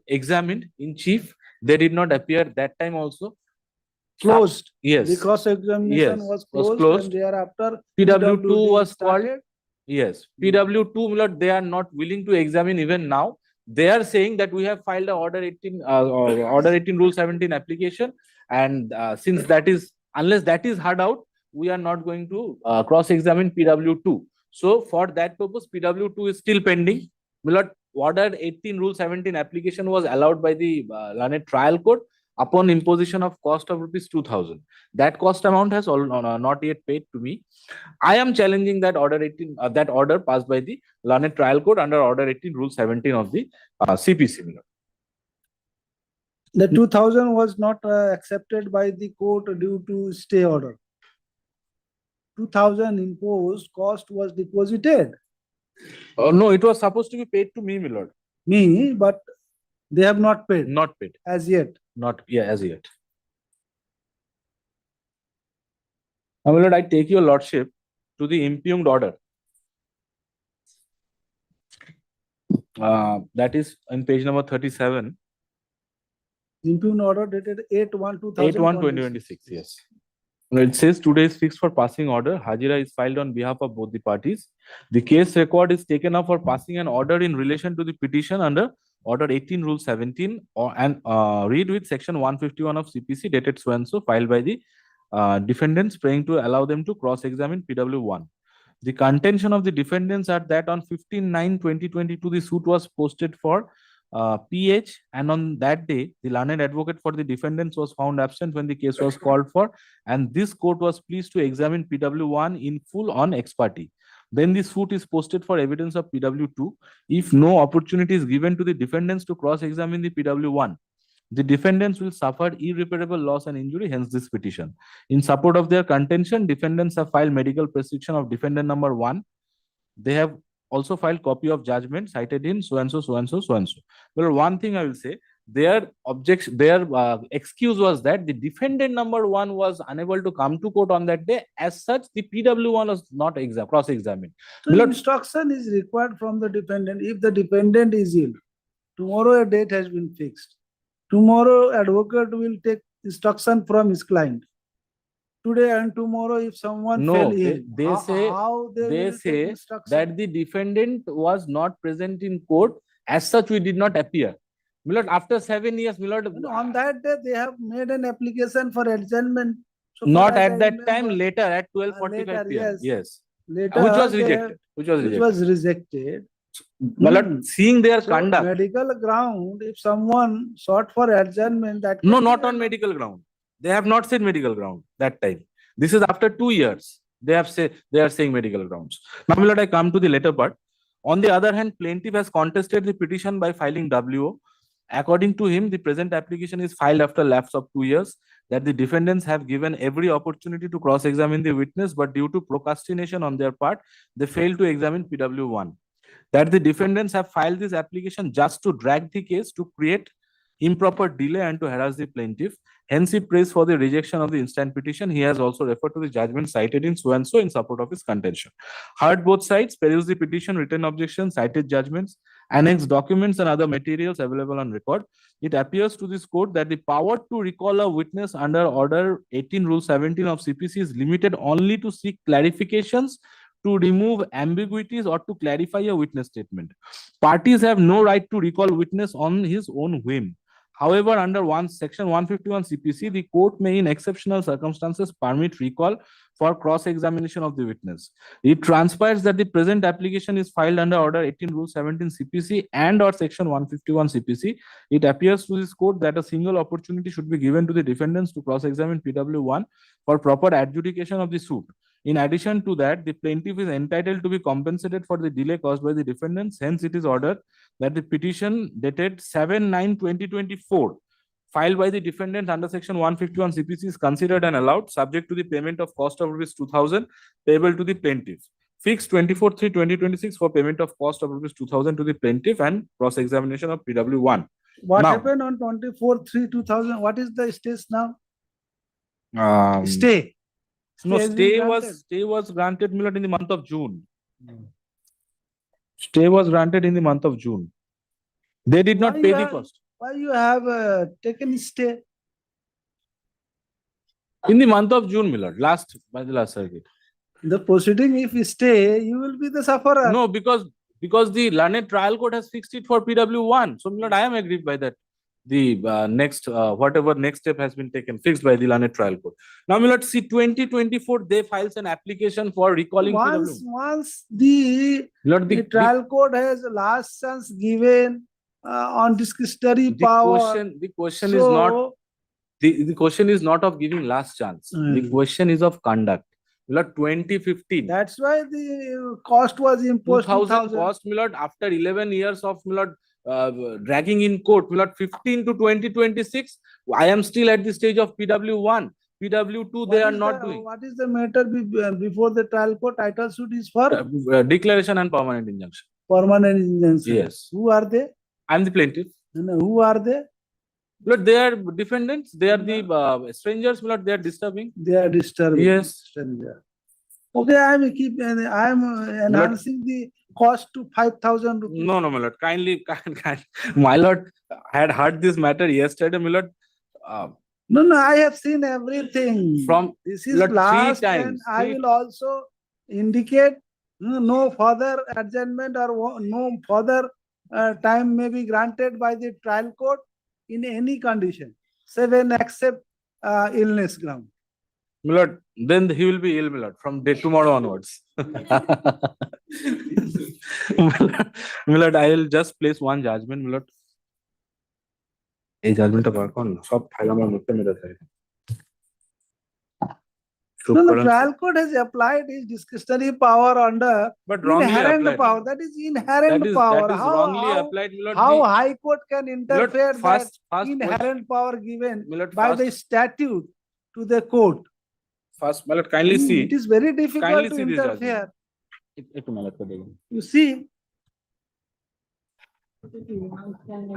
examined in chief. They did not appear that time also. Closed. Yes. The cross-examination Yes, was was closed, closed. and thereafter PW2 was called. started. Yes, PW2, my lord, they are not willing to examine even now. They are saying that we have filed a Order 18, Order 18 Rule 17 application, and since that is, unless that is heard out, we are not going to cross-examine PW2. So for that purpose, PW2 is still pending. My lord, Order 18 Rule 17 application was allowed by the learned trial court upon imposition of cost of rupees 2,000. That cost amount has not yet paid to me. I am challenging that Order 18, that order passed by the learned trial court under Order 18 Rule 17 of the CPC. The 2000 was not accepted by the court due to stay order. 2000 imposed cost was deposited. No, it was supposed to be paid to me, my lord. Me, but they have not paid. Not paid. As yet. Not, yeah, as yet. Now, my lord, I take your lordship to the impugned order. That is in page number 37. Impugned order dated 8/1/2026. 8/1/2026, yes. It says today is fixed for passing order. Hajira is filed on behalf of both the parties. The case record is taken up for passing an order in relation to the petition under Order 18 Rule 17 and read with Section 151 of CPC dated so and so filed by the defendants praying to allow them to cross-examine PW1. The contention of the defendants are that on 15/9/2022 the suit was posted for PH, and on that day the learned advocate for the defendants was found absent when the case was called for, and this court was pleased to examine PW1 in full on ex parte. Then the suit is posted for evidence of PW2. If no opportunity is given to the defendants to cross-examine the PW1, the defendants will suffer irreparable loss and injury, hence this petition. In support of their contention, defendants have filed medical prescription of defendant number 1. They have also filed copy of judgment cited in so and so, so and so, so and so. Well, one thing I will say, their objection, their excuse was that the defendant number 1 was unable to come to court on that day. As such, the PW1 was not cross-examined. So instruction is required from the defendant. If the defendant is ill, tomorrow a date has been fixed. Tomorrow advocate will take instruction from his client. Today and tomorrow, if someone fell ill, they say that the defendant was not present in court. As such, we did not appear. Milord, after 7 years, Milord, on that day they have made an application for adjournment. So not at that time, later at 12:45 p.m. Yes. Later, which was rejected. Which was rejected. Milord, seeing their conduct. Medical ground, if someone sought for adjournment, that no, not on medical ground. They have not said medical ground that time. This is after 2 years. They are saying medical grounds. Now, Milord, I come to the later part. On the other hand, plaintiff has contested the petition by filing WO. According to him, the present application is filed after lapse of 2 years, that the defendants have given every opportunity to cross-examine the witness, but due to procrastination on their part, they failed to examine PW1. That the defendants have filed this application just to drag the case to create improper delay and to harass the plaintiff. Hence, he prays for the rejection of the instant petition. He has also referred to the judgment cited in so and so in support of his contention. Heard both sides, perused the petition, written objections, cited judgments, annexed documents and other materials available on record. It appears to this court that the power to recall a witness under Order 18 Rule 17 of CPC is limited only to seek clarifications, to remove ambiguities or to clarify a witness statement. Parties have no right to recall witness on his own whim. However, under Section 151 CPC, the court may in exceptional circumstances permit recall for cross-examination of the witness. It transpires that the present application is filed under Order 18 Rule 17 CPC and or Section 151 CPC. It appears to this court that a single opportunity should be given to the defendants to cross-examine PW1 for proper adjudication of the suit. In addition to that, the plaintiff is entitled to be compensated for the delay caused by the defendants. Hence, it is ordered that the petition dated 7/9/2024 filed by the defendant under Section 151 CPC is considered and allowed, subject to the payment of cost of ₹2,000 payable to the plaintiff. Fixed 24/3/2026 for payment of cost of ₹2,000 to the plaintiff and cross-examination of PW1. What Now- happened on 24/3/2000? What is the status now? No, Stay. has been granted. stay was granted, my lord, in the month of June. Stay was granted in the month of June. They did not Why pay you the have- cost. Why you have taken stay? In the month of June, my lord, by the last circuit. The proceeding, if you stay, you will be the sufferer. No, because the learned trial court has fixed it for PW1. So, my lord, I am aggrieved by that. The whatever next step has been taken, fixed by the learned trial court. Now, my lord, see 2024, they files an application for recalling PW1. Once the Lord, trial court has last chance given on discretionary power. the question is not the question is not of giving last chance. The question is of conduct. Lord, 2015. That's why the cost was imposed. 2000 cost, my lord, after 11 years of, my lord, dragging in court, my lord, 15 to 2026, I am still at the stage of PW1. PW2, they are not doing. What is the matter before the trial court? Title suit is for Declaration and permanent injunction. permanent injunction. Yes. Who are they? I am the plaintiff. No, who are they? Lord, they are defendants. They are the strangers, my lord, they are disturbing. They are disturbing. Yes. Stranger. Okay, I am enhancing the cost to 5,000 rupees. No, my lord, kindly, my lord, I had heard this matter yesterday, my lord. No, I have seen everything. From This is Lord, 3 last, and times, I three- will also indicate no further adjournment or no further time may be granted by the trial court in any condition, save except illness ground. My lord, then he will be ill, my lord, from tomorrow onwards. My lord, I will just place one judgment, my lord. এই জাজমেন্টটা বার করুন না, সব file আমার মধ্যে মেরে থাকে। No, the trial court has applied his discretionary power under But wrongly inherent applied. power. That is inherent power. That is wrongly applied, my lord. How The- High Court can interfere first that inherent power given My lord, by the statute to the court? first, my lord, kindly see. It is very difficult Kindly to see this interfere. একটু my lord, করে দেখুন। You see,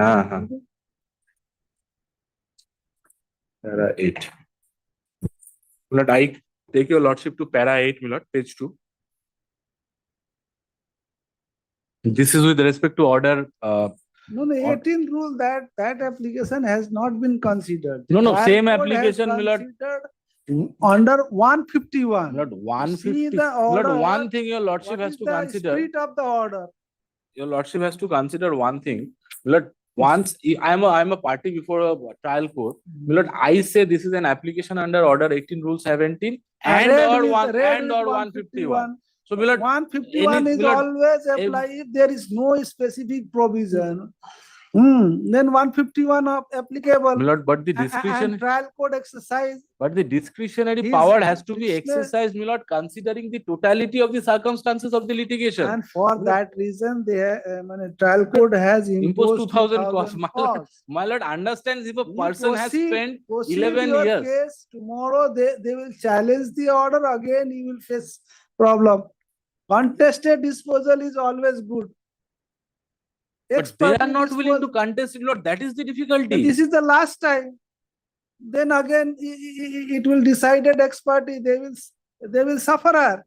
হ্যাঁ, হ্যাঁ। Para 8. My lord, I take your lordship to para 8, my lord, page 2. This is with respect to order. no, 18 rule that application has not been considered. No, Trial same court has application, my lord. considered under 151. My lord, 150. See the My lord, order. one thing your lordship What has is to the consider. spirit of the order? Your lordship has to consider one thing. My lord, once I'm a party before a trial court. My lord, I say this is an application under order 18 rule 17 and Read or with- one read and with or 151. So my lord, 151 is my lord, always apply if there is no specific provision. Then 151 of applicable. my lord, but the And discretion, trial court exercise. but the discretionary His power has to be discretion- exercised, my lord, considering the totality of the circumstances of the litigation. And for that reason, trial court has Imposed imposed 2,000 cost. 2,000 My lord, cost. my lord understands if a You person has spent proceed 11 your years. case. Tomorrow they will challenge the order again. You will face problem. Contested disposal is always good. But they are expertly not willing to disposed. contest it, Lord. That is the difficulty. This is the last time. Then again, it will decided expertly. They will suffer.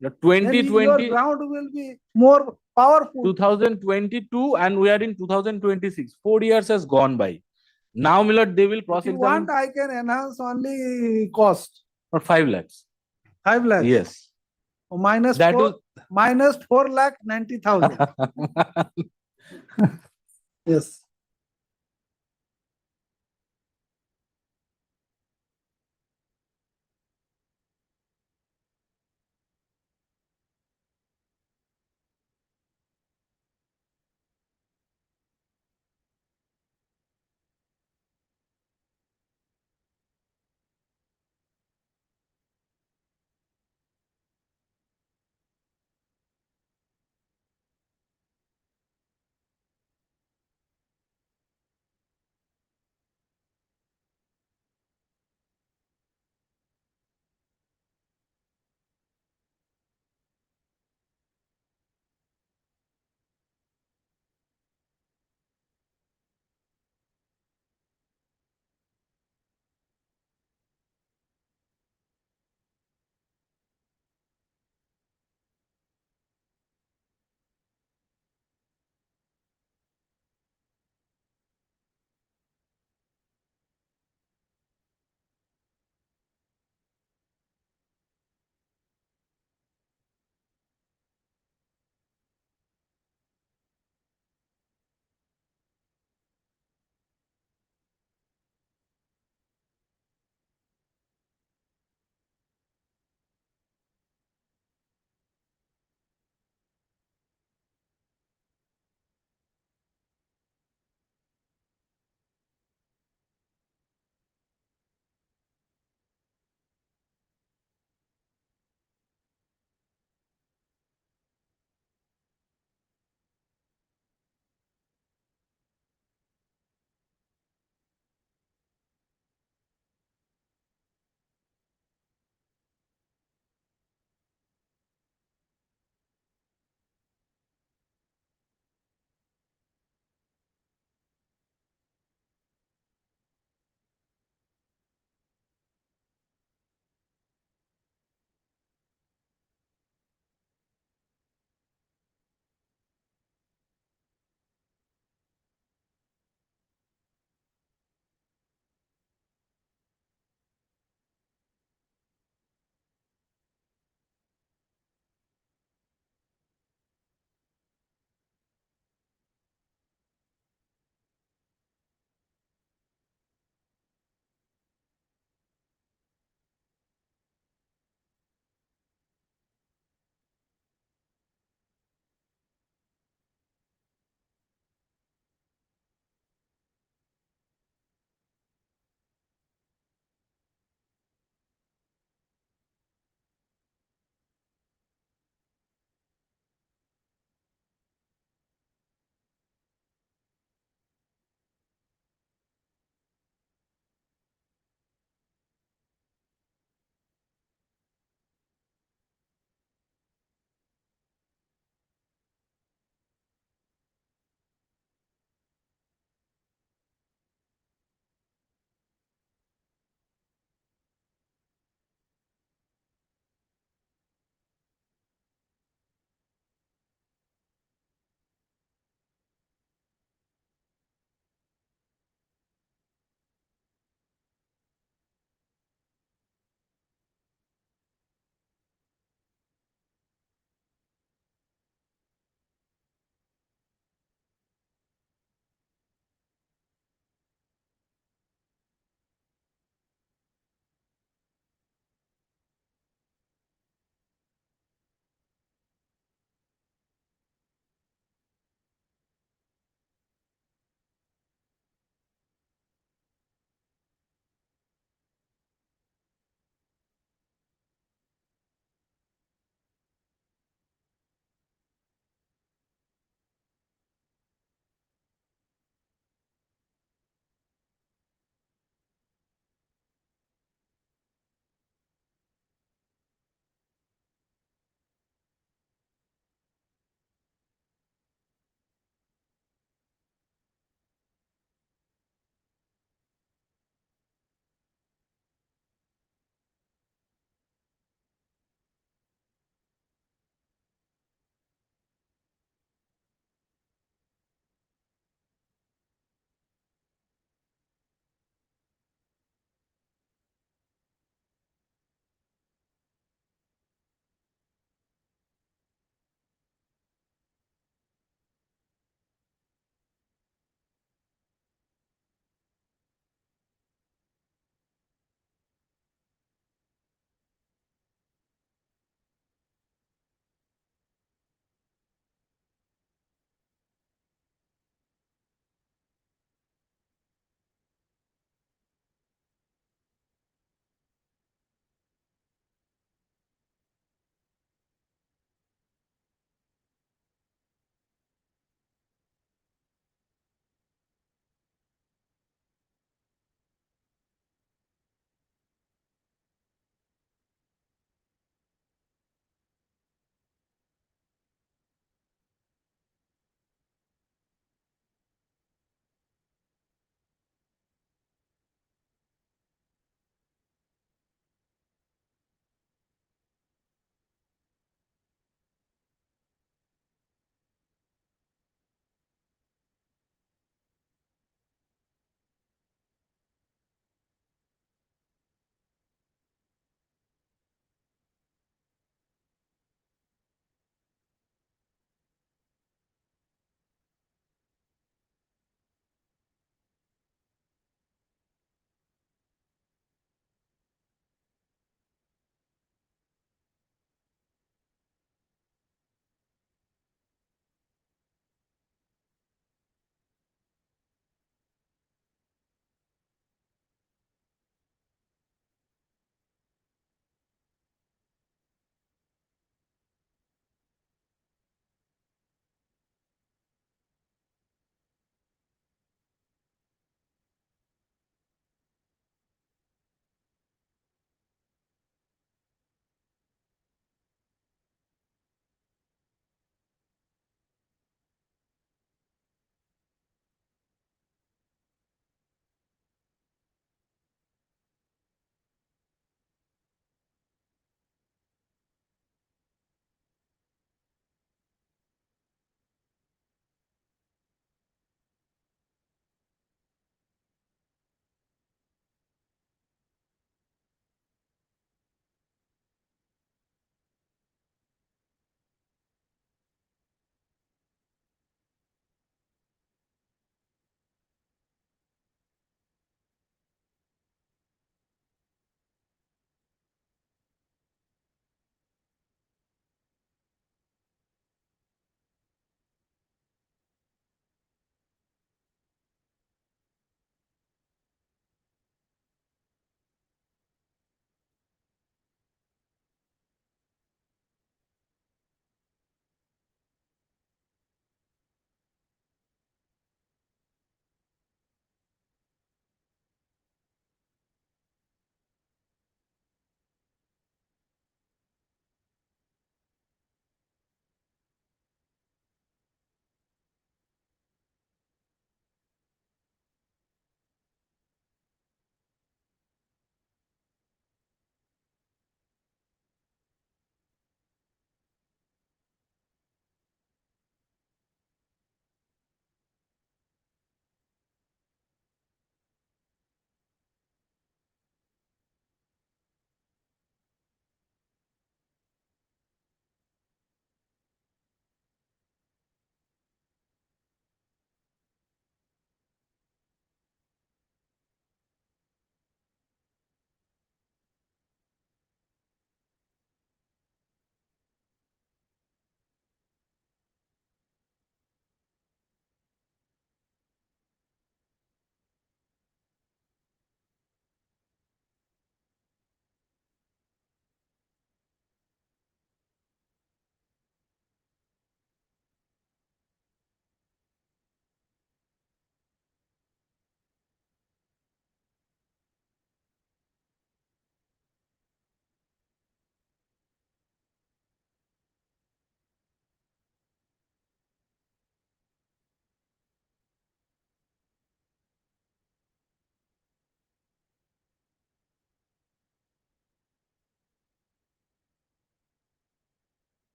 The Then your 2020, ground will be more powerful. 2022, and we are in 2026. 4 years has gone by. Now, my lord, they will If cross you examine want, I can enhance only cost. for 5 lakhs. 5 lakhs. Yes. Minus That 4,90,000. Yes.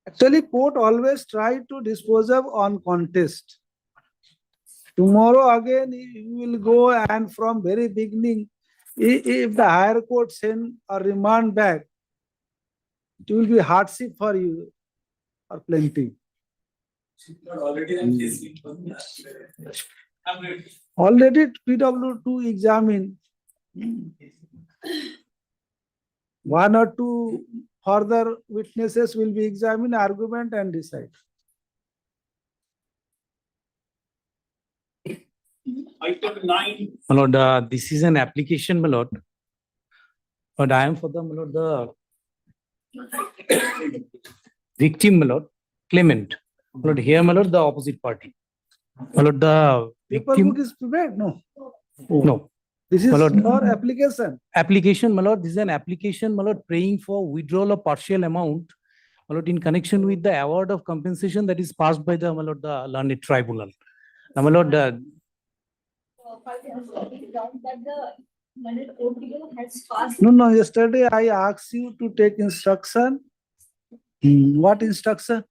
Actually, court always try to dispose of on contest. Tomorrow again, you will go and from very beginning, if the higher court send or remand back, it will be hardship for you or plenty. Already PW2 examine. One or two further witnesses will be examined, argument and decide. Item 9. My lord, this is an application, my lord. But I am for the, my lord, the victim, my lord, claimant. My lord, here, my lord, the opposite party. My lord, the Paper victim, book is prepared? No. no. This is My lord. for application. Application, my lord, this is an application, my lord, praying for withdrawal of partial amount, my lord, in connection with the award of compensation that is passed by the, my lord, the learned tribunal. Now, my lord, No, yesterday I asked you to take instruction. What instruction?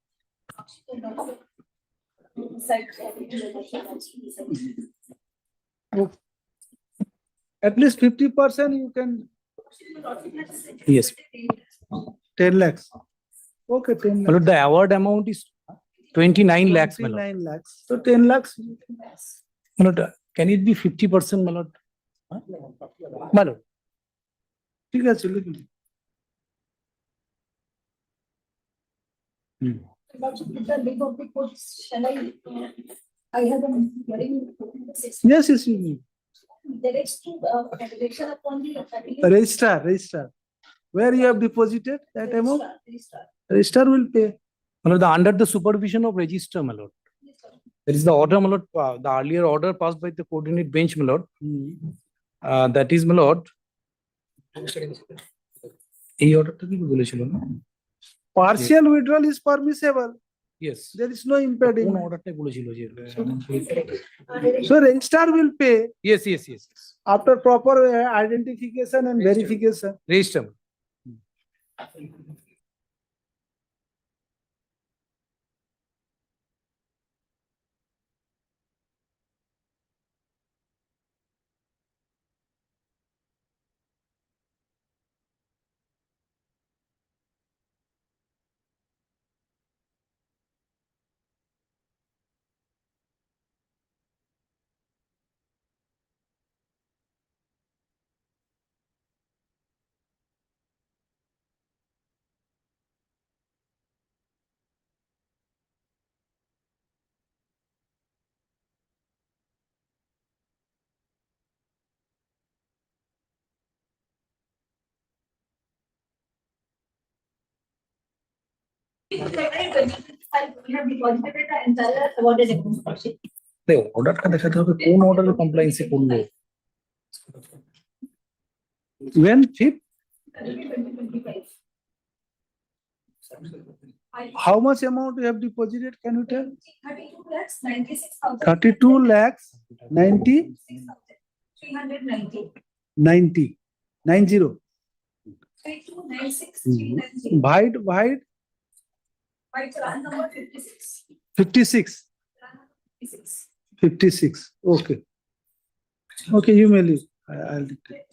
At least 50% you can, yes. 10 lakhs. Okay, 10 My lakhs. lord, the award amount is 29 lakhs, my lord. 29 lakhs. So 10 lakhs. My lord, can it be 50%, my lord? Huh? My lord. ঠিক আছে, লিখুন। Yes, yes, you need. Register. Where you have deposited that amount? Register will pay. My lord, under the supervision of register, my lord. There is the order, my lord, the earlier order passed by the coordinate bench, my lord. That is, my lord. এই অর্ডারটা কি বলেছিল না? Partial withdrawal is permissible. Yes. There is no কোন impediment. অর্ডারটাই বলেছিল যে So register will pay yes. after proper identification and verification. Register. অর্ডারটা দেখাতে হবে কোন অর্ডারের কমপ্লায়েন্সে করলো। When? Fifth? How much amount you have deposited? Can you tell? 32 lakhs 90 90 90. Divide 56. 56. Okay. Okay, you may leave. I'll dictate.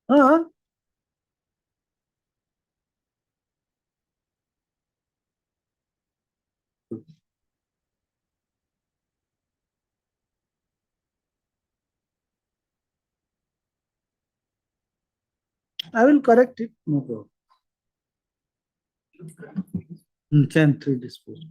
Huh? I will correct it. No problem. Can 3 dispose.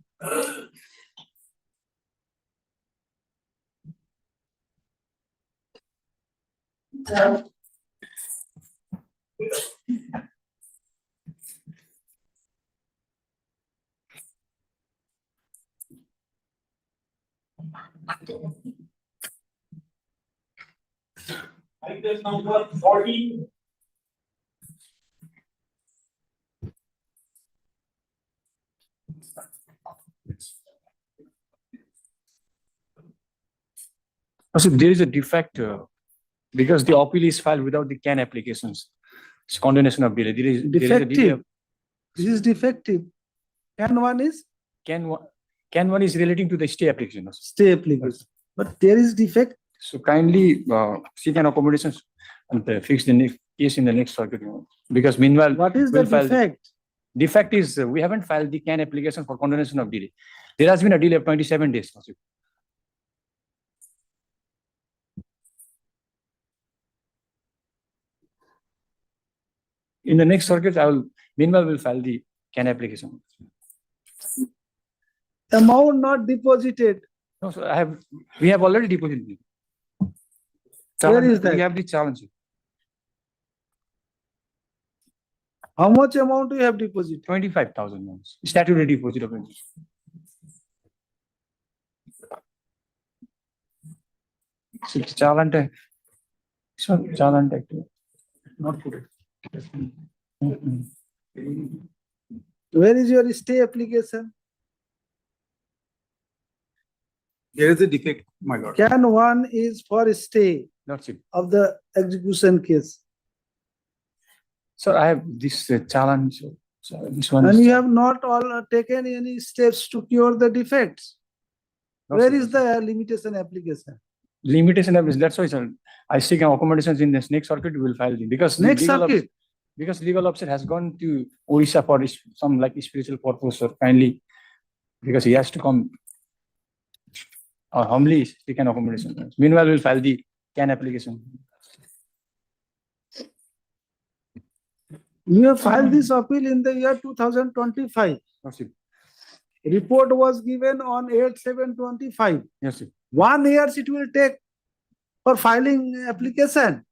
Item number 14. Also, there is a defect because the appeal is filed without the CAN applications. It's condemnation of delay. There is a delay. Defective. This is defective. Can one is CAN one is relating to the stay application. Also. stay application. But there is defect. So kindly seek an accommodations and fix the next case in the next circuit. Because meanwhile, What is the we'll file defect? defect is we haven't filed the CAN application for condemnation of delay. There has been a delay of 27 days. Also. In the next circuit, meanwhile we'll file the CAN application. Amount not deposited. No, so we have already deposited. Where is that? We have the challenge. How much amount you have deposited? 25,000 statutory deposit of interest. So challenge, not put it. Where is your stay application? There is a defect, my lord. Can one is for stay That's it. of the execution case. So I have this challenge. So this one. And you have not all taken any steps to cure the defects. Where is the limitation application? Limitation of this? That's why, sir. I seek accommodations in this next circuit. We will file it because Next circuit. Because legal officer has gone to Odisha for some like spiritual purpose, or kindly because he has to come. Humbly seek an accommodation. Meanwhile, we'll file the CAN application. You have filed this appeal in the year 2025. That's it. Report was given on 8/7/25. Yes, sir. 1 year it will take for filing application.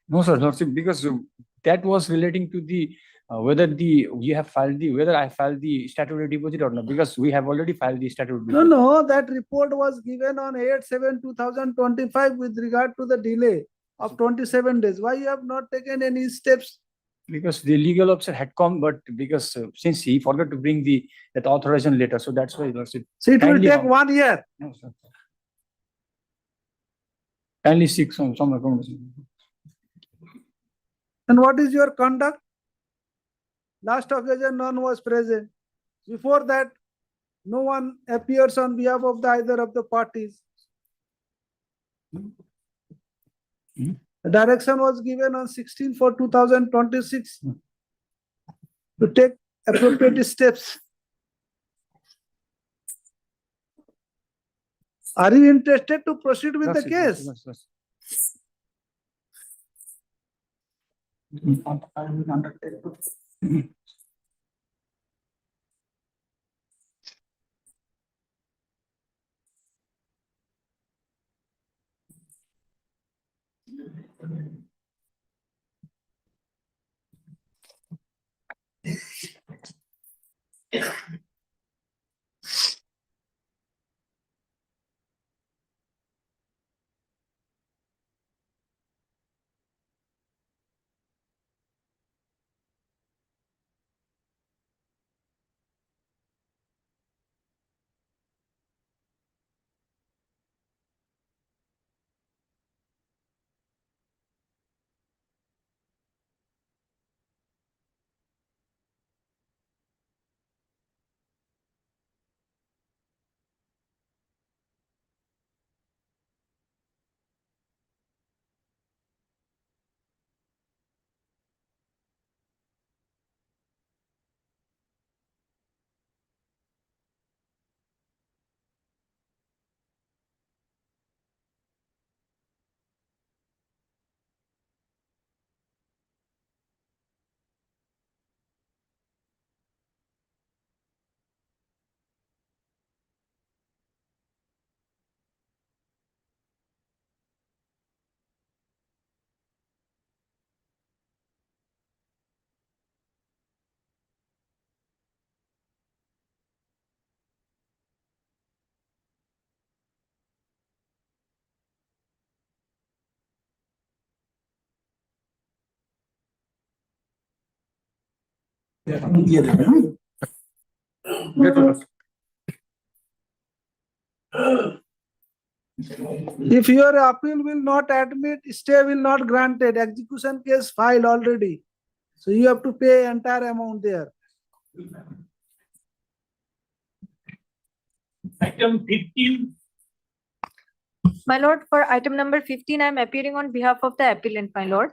No, sir, Lordship, because that was relating to the whether I filed the statutory deposit or not, because we have already filed the statutory deposit. No, that report was given on 8/7/2025 with regard to the delay of 27 days. Why you have not taken any steps? Because the legal officer had come, but because since he forgot to bring that authorization letter, so that's why, Lordship. So it will Kindly take 1 year. No, sir. Kindly seek some accommodation. And what is your conduct? Last occasion, none was present. Before that, no one appears on behalf of either of the parties. The direction was given on 16/4/2026 to take appropriate steps. Are you interested to proceed with the case? If your appeal will not admit, stay will not granted, execution case filed already. So you have to pay entire amount there. Item 15. My lord, for item number 15, I am appearing on behalf of the appellant, my lord.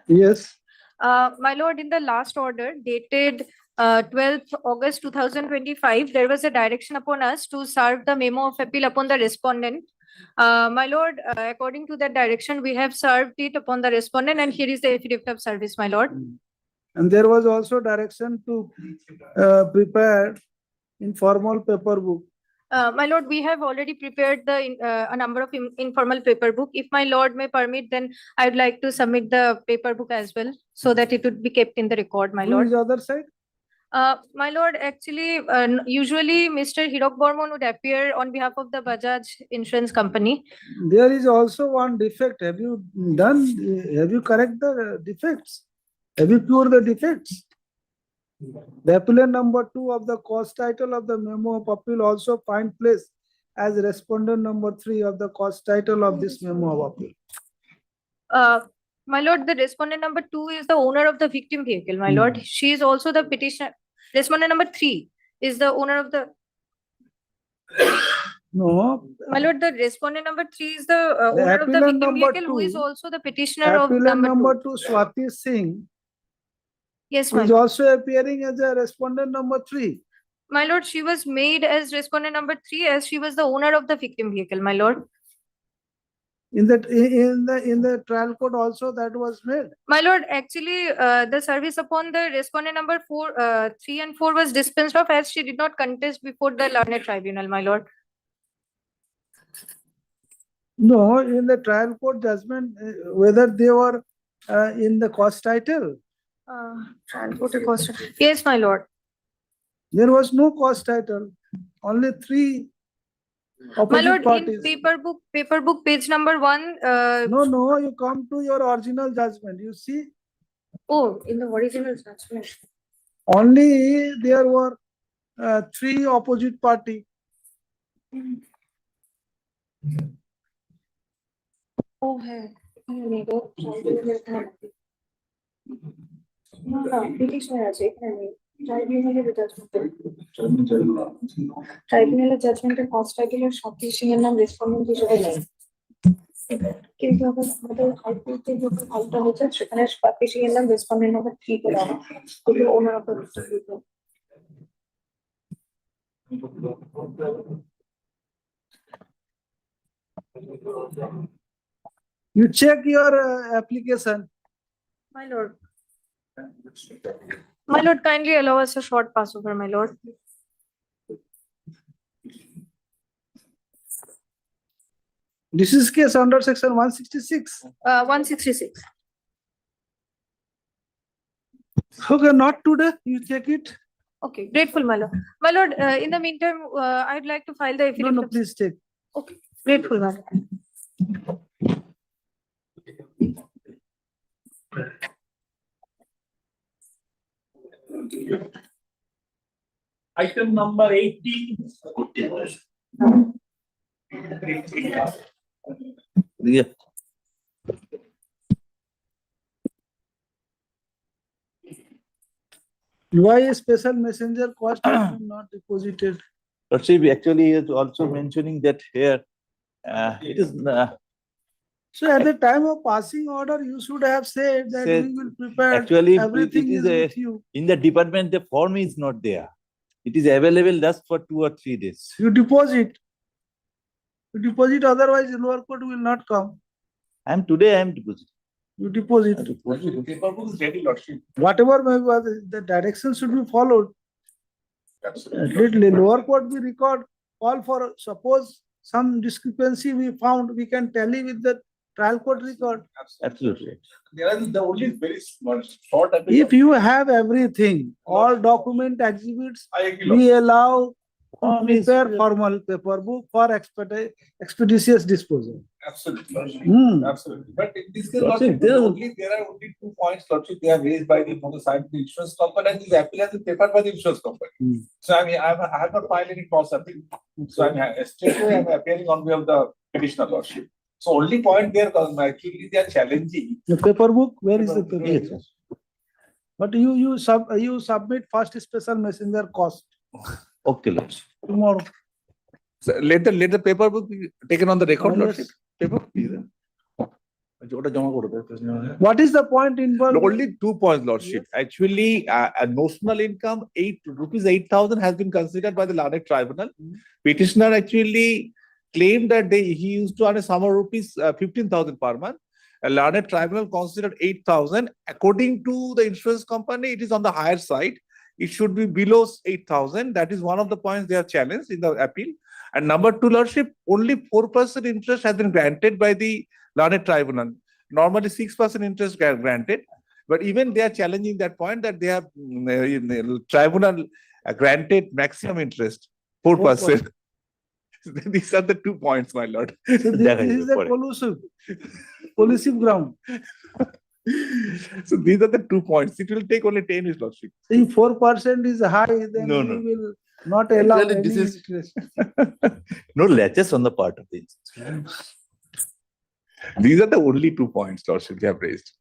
Yes. My lord, in the last order dated 12th August 2025, there was a direction upon us to serve the memo of appeal upon the respondent. My lord, according to that direction, we have served it upon the respondent, and here is the affidavit of service, my lord. And there was also direction to prepare informal paper book. My lord, we have already prepared a number of informal paper book. If my lord may permit, then I'd like to submit the paper book as well, so that it would be kept in the record, my Who lord. is the other side? My lord, actually, usually Mr. Hirok Bormon would appear on behalf of the Bajaj Insurance Company. There is also one defect. Have you correct the defects? Have you cured the defects? The appellant number 2 of the cause title of the memo of appeal also find place as respondent number 3 of the cause title of this memo of appeal. My lord, the respondent number 2 is the owner of the victim vehicle, my lord. She is also the petitioner. Respondent number 3 is the owner of the. No. My lord, the respondent number 3 is the owner of the appellant victim number vehicle, who is 2, also the petitioner of appellant number 2. number 2, Swati Singh, Yes, who my is lord. also appearing as a respondent number 3. My lord, she was made as respondent number 3 as she was the owner of the victim vehicle, my lord. In the trial court also that was made. My lord, actually, the service upon the respondent number 3 and 4 was dispensed of, as she did not contest before the learned tribunal, my lord. No, in the trial court judgment, whether they were in the cause title. Trial court cost. Yes, my lord. There was no cause title, only 3 My opposite lord, parties. in paper book page number 1. No, you come to your original judgment, you see. Oh, in the original judgment. Only there were 3 opposite party. Oh, hey. No, petitioner আছে এখানে ট্রাইব্যুনালের judgement ট্রাইব্যুনালের জাজমেন্টের cost টাইটেলের সাথী সিং এর নাম respondent হিসেবে নেই, কিন্তু আমাদের হাইকোর্টে যখন ফাইলটা হয়েছে সেখানে সাথী সিং এর নাম রেসপন্ডেন্ট নাম্বার 3 করে দেওয়া কিন্তু ওনার of You check your application. My lord. My lord, kindly allow us a short passover, my lord. This is case under section 166. 166. Okay, not today. You check it. Okay, grateful, my lord. My lord, in the meantime, I'd like to file the affidavit. No, please check. Okay, grateful, my lord. Item number 18. Yeah. Why a special messenger cost is not deposited? Actually, he is also mentioning that here, it is, So at the time of passing order, you should have said that Said- we will prepare actually, everything it is is with you. in the department, the form is not there. It is available just for 2 or 3 days. You deposit. You deposit, otherwise lower court will not come. Today I am depositing. You deposit. Paper book is ready, Lordship. Whatever may be, the direction should be followed. At least lower court we record, call for, suppose some discrepancy we found, we can tally with the trial court record. Absolutely. There are the only very small, short. If you have everything, all document exhibits, I agree. we allow Prepare formal paper book for expeditious disposal. Absolutely, Lordship. Hmm. Absolutely. But in this case, Lordship, Lordship, there are only 2 points, Lordship, they are raised by on the side of the insurance company, and this appeal has been prepared by the insurance company. So I mean, I have not filed any cross appeal. So I'm appearing on behalf of the petitioner, Lordship. So only point there, actually, they are challenging. The paper book, where is the paper book? But you submit first special messenger cost Okay, Lordship. tomorrow. So let the paper book be taken on the record, Yes. Lordship. Paper, please. What is the point involved? Only 2 points, Lordship. Actually, a notional income, rupees 8,000 has been considered by the learned tribunal. Petitioner actually claimed that he used to earn a sum of rupees 15,000 per month. A learned tribunal considered 8,000. According to the insurance company, it is on the higher side. It should be below 8,000. That is one of the points they have challenged in the appeal. And number 2, Lordship, only 4% interest has been granted by the learned tribunal. Normally 6% interest granted. But even they are challenging that point that they have tribunal granted maximum interest, 4%. These are the 2 points, my lord. So this is a collusive ground. So these are the 2 points. It will take only 10 years, Lordship. If 4% is high, then No, we no. will not allow Actually, any this is- interest. No latches on the part of the institution. These are the only 2 points, Lordship, they have raised.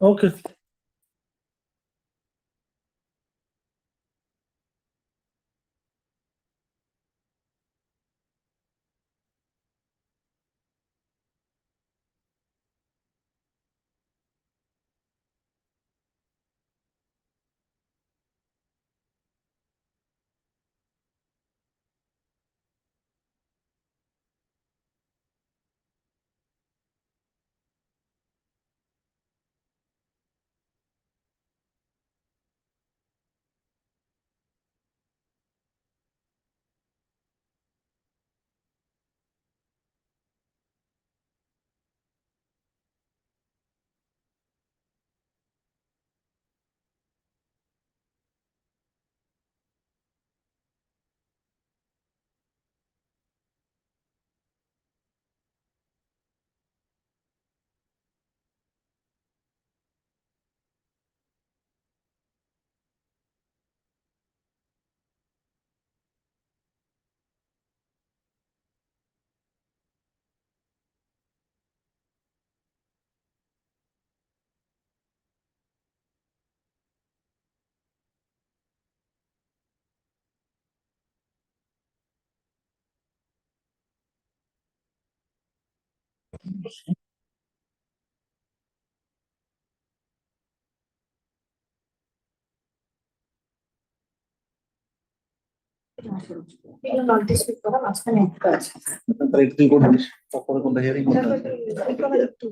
Okay.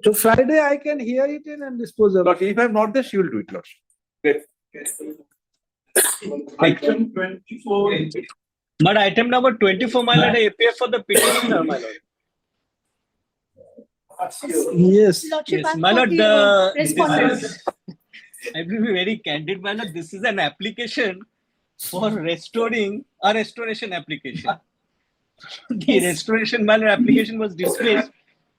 So Friday I can hear it in and dispose of it. Lordship, if I'm not there, she will do it, Lordship. Item 24. But item number 24, my lord, I appear for the petitioner, my lord. Yes. Lordship, Yes, I'm my for lord, the respondent. I will be very candid, my lord. This is an application for restoring a restoration application. The restoration, my lord, application was dismissed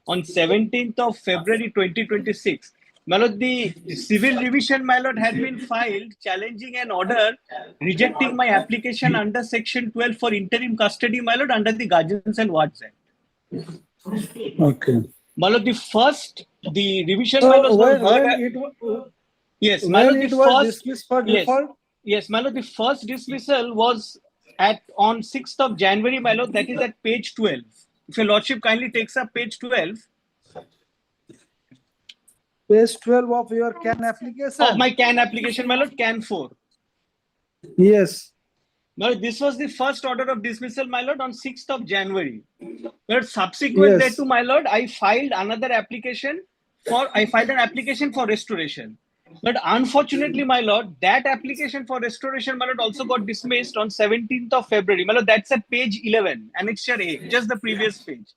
on 17th of February 2026. My lord, the civil revision, my lord, had been filed challenging an order rejecting my application under section 12 for interim custody, my lord, under the Guardians and Wards Act. Okay. My lord, the revision, my lord, was heard. Yes, my when lord, it the was first, dismissed for yes, default, yes, my lord, the first dismissal was on 6th of January, my lord, that is at page 12. If your lordship kindly takes up page 12 page 12 of your CAN application. of my CAN application, my lord, CAN 4. Yes. My lord, this was the first order of dismissal, my lord, on 6th of January. But subsequent Yes. thereto, my lord, I filed an application for restoration. But unfortunately, my lord, that application for restoration, my lord, also got dismissed on 17th of February. My lord, that's at page 11, annexure A, just the previous page.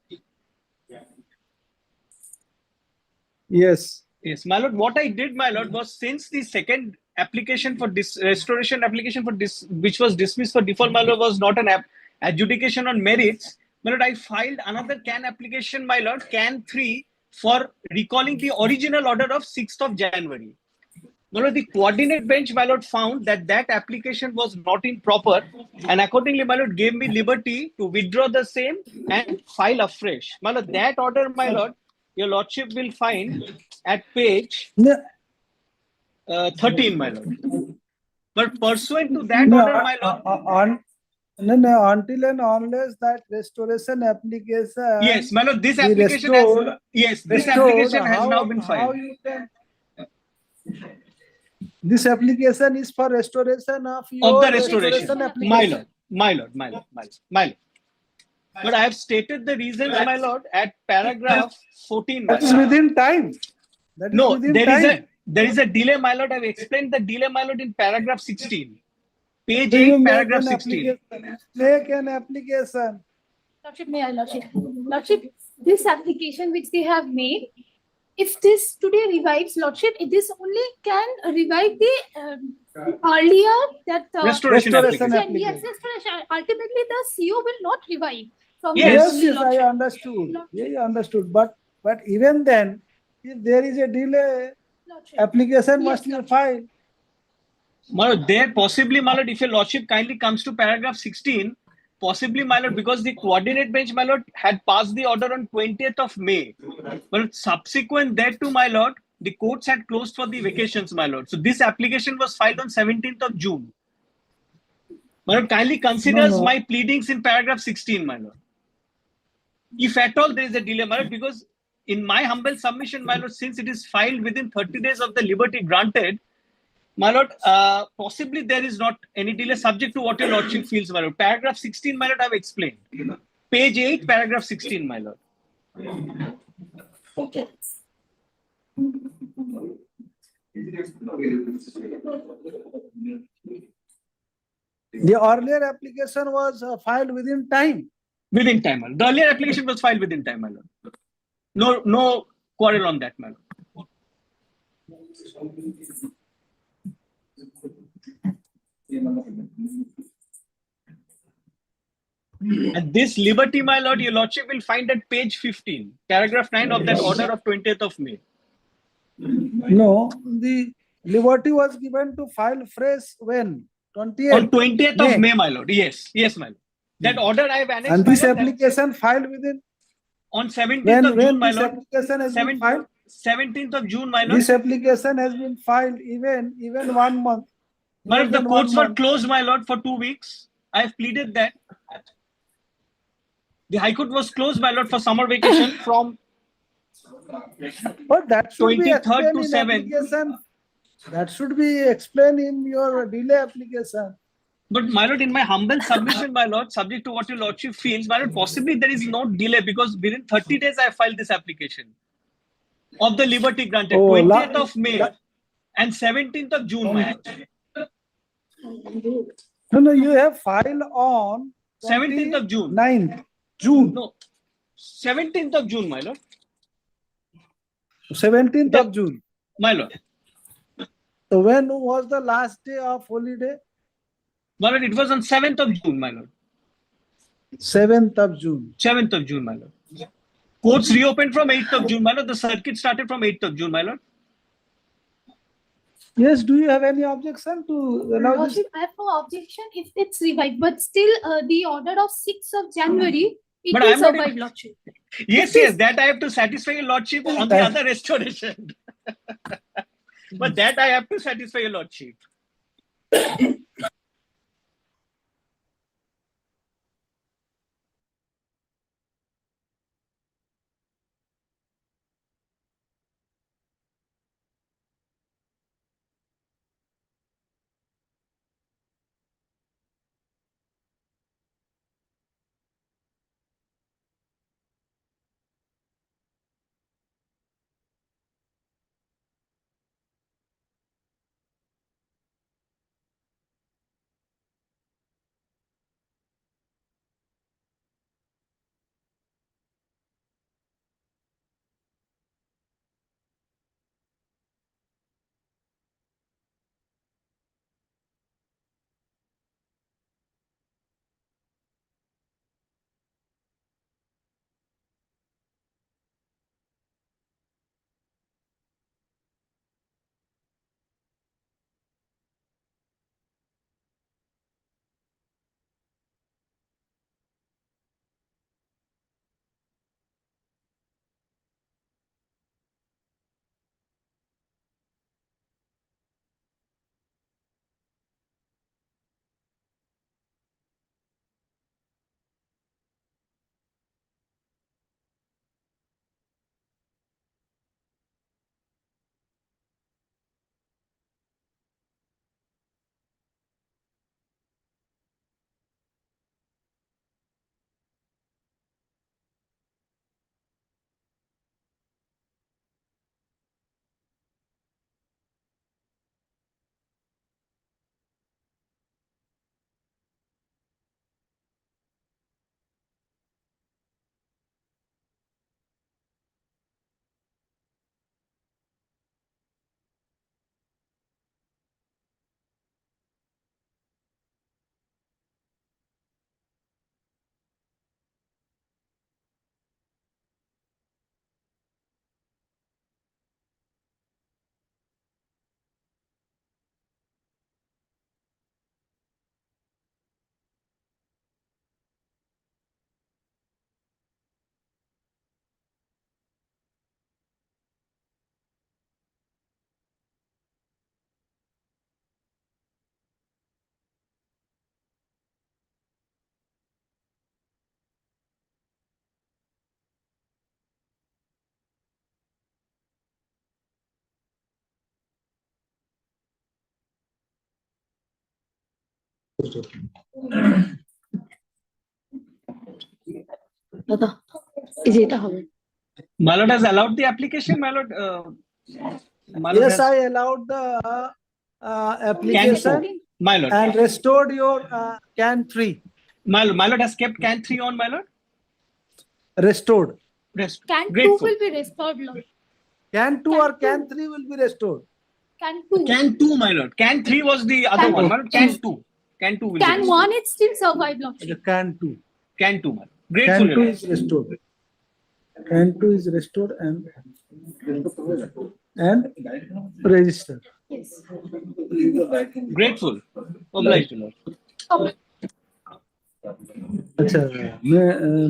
Yes. Yes, my lord, what I did, my lord, was since the second application for restoration application for which was dismissed for default, my lord, was not an adjudication on merits, my lord, I filed another CAN application, my lord, CAN 3, for recalling the original order of 6th of January. My lord, the coordinate bench, my lord, found that that application was not in proper, and accordingly, my lord, gave me liberty to withdraw the same and file afresh. My lord, that order, my lord, your lordship will find at page 13, my lord. But pursuant to that order, my lord. No, until and unless that restoration application. Yes, my lord, this be application restored, has, yes, this restored, application has now been How filed. you can? This application is for restoration of your Of the restoration. application. My lord, my lord, my lord, my lord, my lord. But I have stated the reasons, my lord, at paragraph 14. That is within time. That is No, within there time. is a delay, my lord. I've explained the delay, my lord, in paragraph 16. Page So you 8, make paragraph an 16. Make an application. Lordship, may I, Lordship? Lordship, this application which they have made, if this today revives, Lordship, this only can revive the earlier that Restoration application. Yes, restoration. Ultimately, the CO will not revive from Yes. Yes, I understood. Yeah, I understood. But even then, if there is a delay, Lordship. application Yes, must be filed. My lord, there possibly, my lord, if your lordship kindly comes to paragraph 16, possibly, my lord, because the coordinate bench, my lord, had passed the order on 20th of May. But subsequent thereto, my lord, the courts had closed for the vacations, my lord. So this application was filed on 17th of June. My lord, kindly considers my pleadings in paragraph 16, my lord. If at all there is a delay, my lord, because in my humble submission, my lord, since it is filed within 30 days of the liberty granted, my lord, possibly there is not any delay subject to what your lordship feels, my lord. Paragraph 16, my lord, I have explained. Page 8, paragraph 16, my lord. Okay. The earlier application was filed within time. Within time, my lord. The earlier application was filed within time, my lord. No quarrel on that, my lord. And this liberty, my lord, your lordship will find at page 15, paragraph 9 of that order of 20th of May. No, the liberty was given to file fresh when? 20th? On 20th of May, my lord. Yes, my lord. That order I have annexed, And my this lord, application filed within? on 17th of June, my this lord. application has been filed? 17th of June, my lord. This application has been filed even 1 month. My lord, the than courts 1 were month. closed, my lord, for 2 weeks. I have pleaded that. The High Court was closed, my lord, for summer vacation from But that should be 23rd explained to in 7th. application. That should be explained in your delay application. But my lord, in my humble submission, my lord, subject to what your lordship feels, my lord, possibly there is no delay because within 30 days I filed this application of the liberty granted, 20th of May and 17th of June, my lord. No, you have filed on 17th of June. 9th June. No, 17th of June, my lord. 17th of June. My lord. So when was the last day of holiday? My lord, it was on 7th of June, my lord. 7th of June. 7th of June, my lord. Courts reopened from 8th of June, my lord. The circuit started from 8th of June, my lord. Yes, do you have any objection to allow this? Lordship, I have no objection if it's revived, but still the order of 6th of January, it But will I'm not survive, Lordship. Yes, that I have to satisfy your lordship on the other restoration. But that I have to satisfy your lordship. দাদা এই যে এটা হবে My lord has allowed the application, my lord. My lord Yes, has I allowed the application my lord. and restored your can 3. My lord has kept can 3 on, my lord. Restored. can 2 Grateful. will be restored lord Can 2 or Can can 3 will be restored. can 2 Can 2, my lord. Can 3 was the other Can one, my lord. Can two. 2. Can 2 will be can restored. 1 it still survive lord The can 2. Can 2, my lord. Can Grateful, 2 your is restored. Can 2 is restored and registered. yes Grateful. Obliged, your lord. Acha,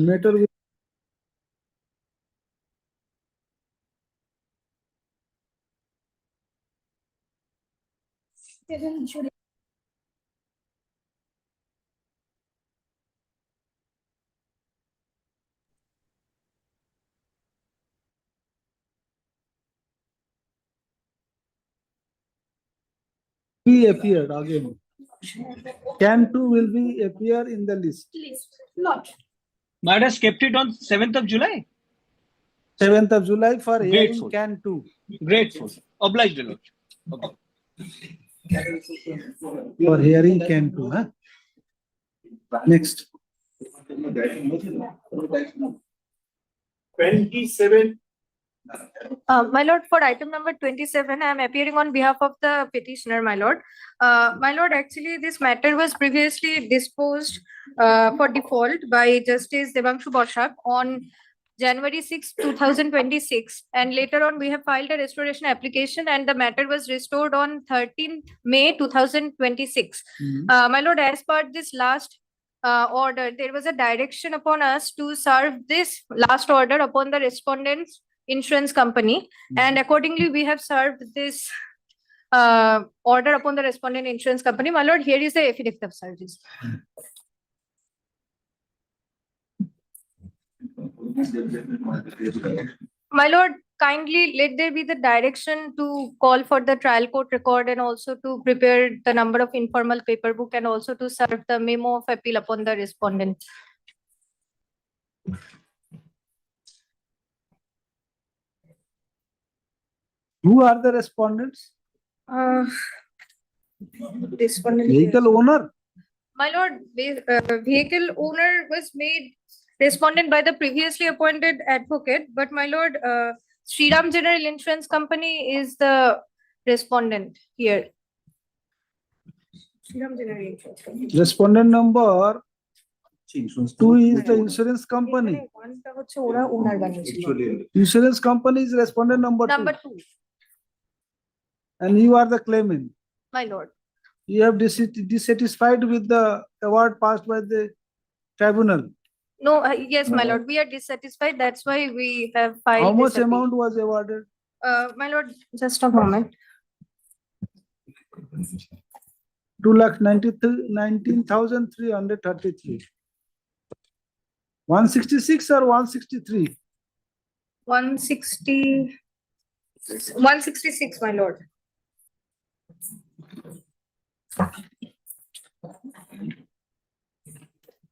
matter with be appeared again. Can 2 will be appear in the list. list lord My lord has kept it on 7th of July. 7th of July for hearing Grateful. can 2. Grateful. Obliged, your lord. Obliged. For hearing can 2. Huh? Next. 27. My lord, for item number 27, I am appearing on behalf of the petitioner, my lord. My lord, actually, this matter was previously disposed for default by Justice Devanshu Boshak on January 6, 2026. And later on, we have filed a restoration application and the matter was restored on 13th May 2026. My lord, as per this last order, there was a direction upon us to serve this last order upon the respondent's insurance company, and accordingly we have served this order upon the respondent insurance company. My lord, here is the affidavit of service. My lord, kindly let there be the direction to call for the trial court record and also to prepare the number of informal paper book and also to serve the memo of appeal upon the respondent. Who are the respondents? Respondent. Vehicle owner. My lord, vehicle owner was made respondent by the previously appointed advocate, but my lord, Shriram General Insurance Company is the respondent here. Shriram General Insurance Company. Respondent number 2 is the insurance company. ওয়ানটা হচ্ছে ওরা owner বানিয়েছিল। Insurance company is respondent number 2. Number 2, And you are the claimant. my lord. You have dissatisfied with the award passed by the tribunal. No, yes, my lord, we are dissatisfied. That's why we have filed. How this much appeal. amount was awarded? My lord, just a moment. 2,19,333. 166 or 163? 166, my lord.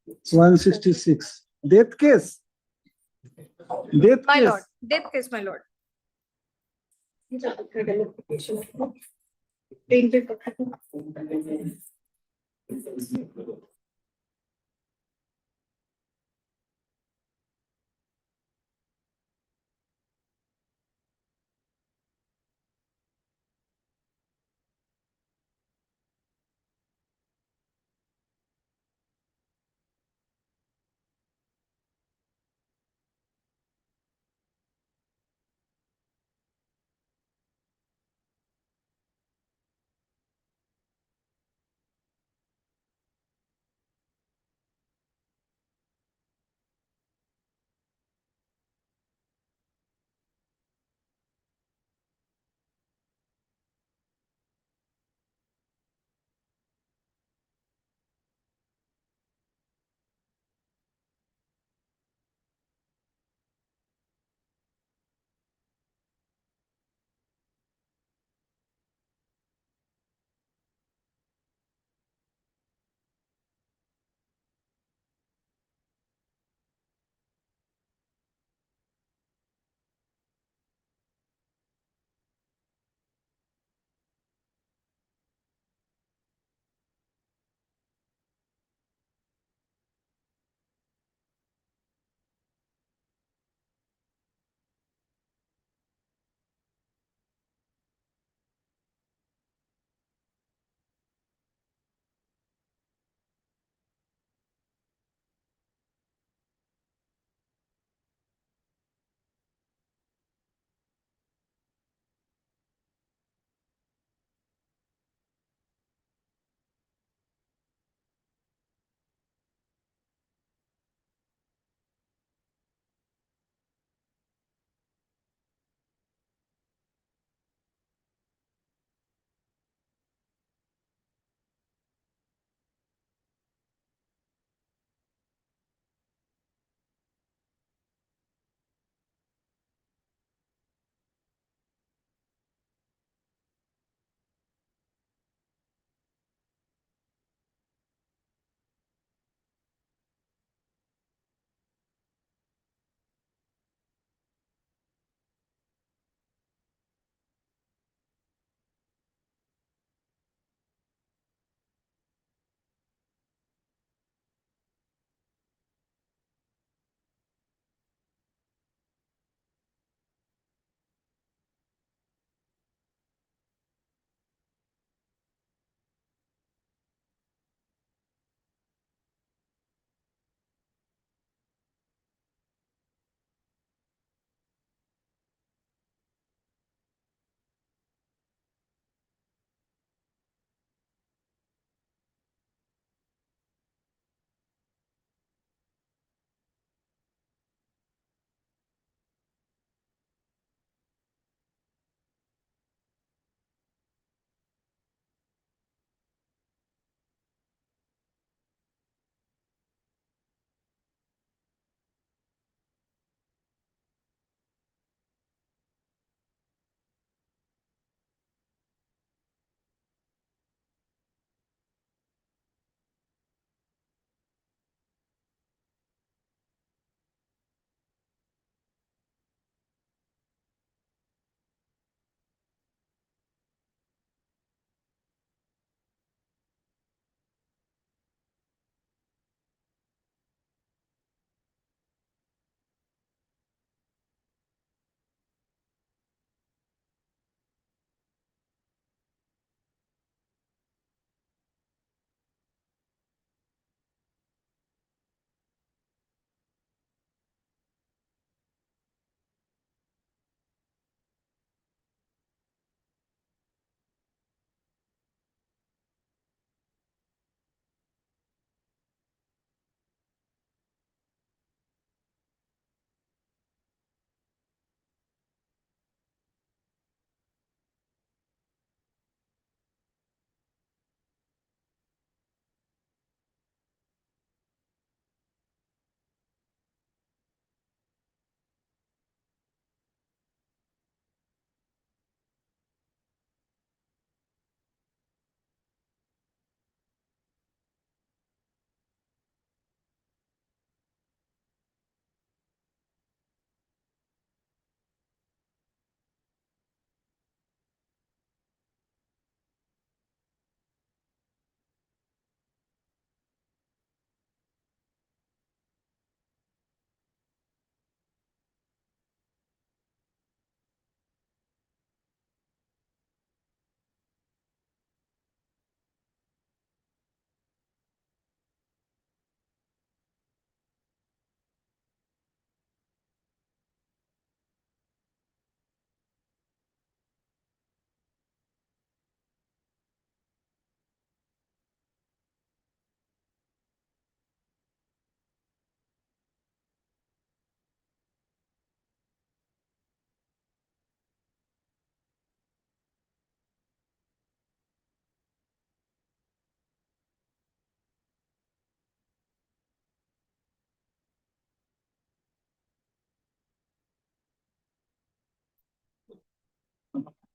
It's 166. Death case. Death My case. lord, death case, my lord.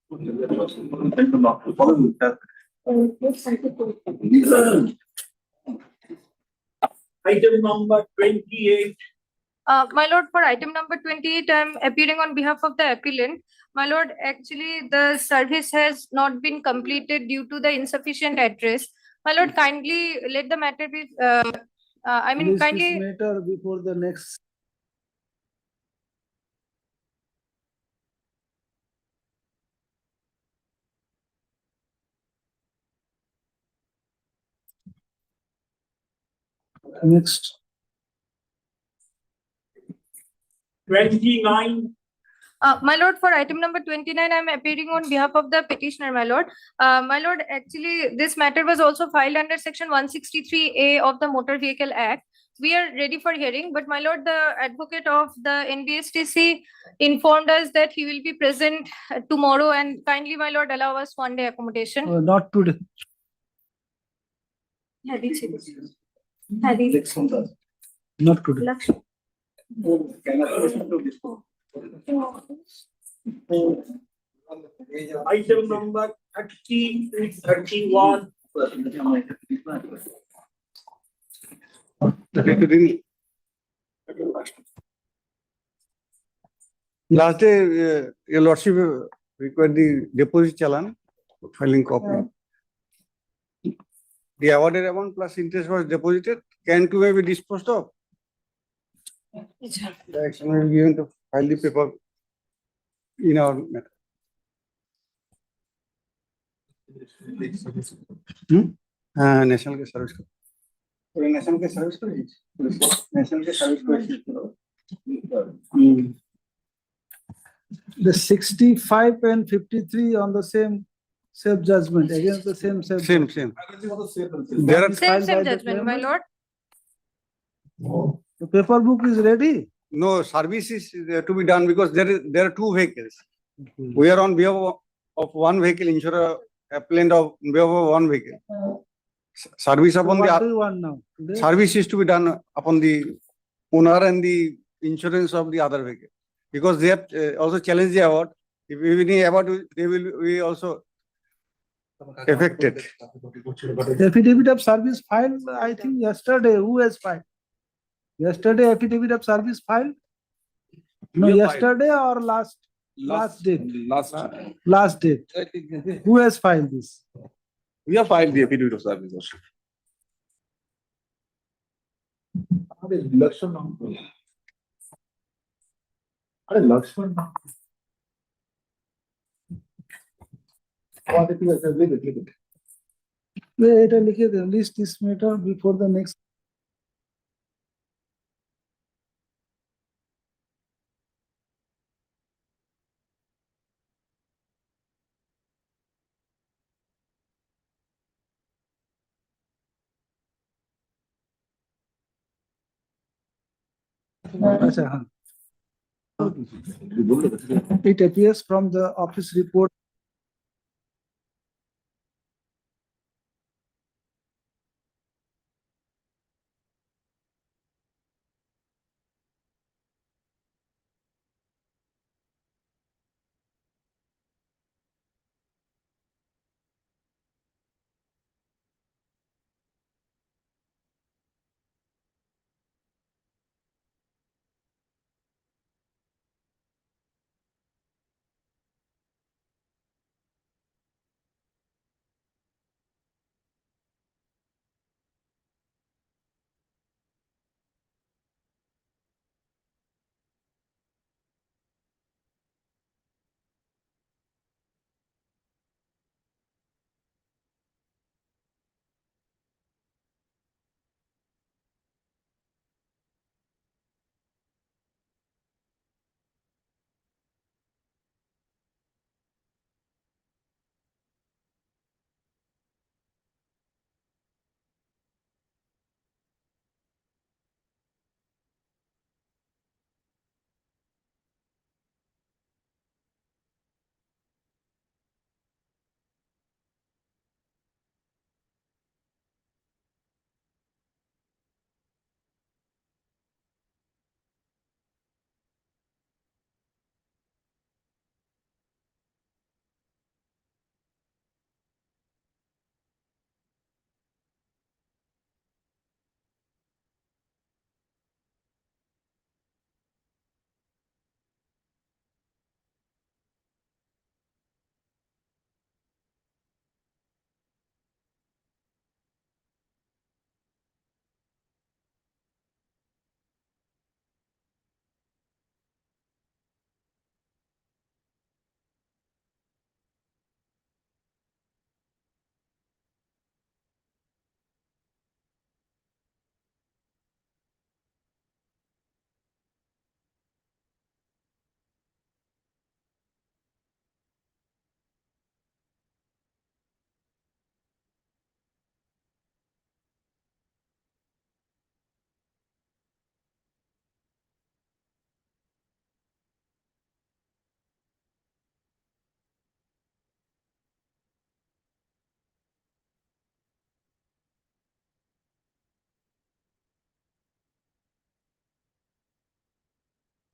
Item number 28. My lord, for item number 28, I'm appearing on behalf of the appellant. My lord, actually, the service has not been completed due to the insufficient address. My lord, kindly let the matter be, List this kindly. matter before the next. Next. 29. My lord, for item number 29, I'm appearing on behalf of the petitioner, my lord. My lord, actually, this matter was also filed under section 163A of the Motor Vehicle Act. We are ready for hearing, but my lord, the advocate of the NBSTC informed us that he will be present tomorrow, and kindly, my lord, allow us 1 day accommodation. Not today. Not today. Item number 30 to 31. Last day, your lordship required the deposit challan, filing copy. The awarded amount plus interest was deposited. Can to be disposed of? The action will be given to file the paper in our matter. National Service. National Service. National Service. The 65 and 53 on the same self-judgment against the same self. Same. There are Same judgment, my lord. The paper book is ready. no service is to be done because there are two vehicles. We are on behalf of one vehicle, insurer appellant of behalf of one vehicle. Service upon What do the you want now? Today? service is to be done upon the owner and the insurance of the other vehicle because they have also challenged the award. If any award, they will be also affected. Affidavit of service filed, I think yesterday. Who has filed? Yesterday affidavit of service filed? No, We have yesterday or last date? Last date. Who has filed this? We have filed the affidavit of service. Lordship. এটা লিখে দেন, list this matter before the next. আচ্ছা, হ্যাঁ। It appears from the office report.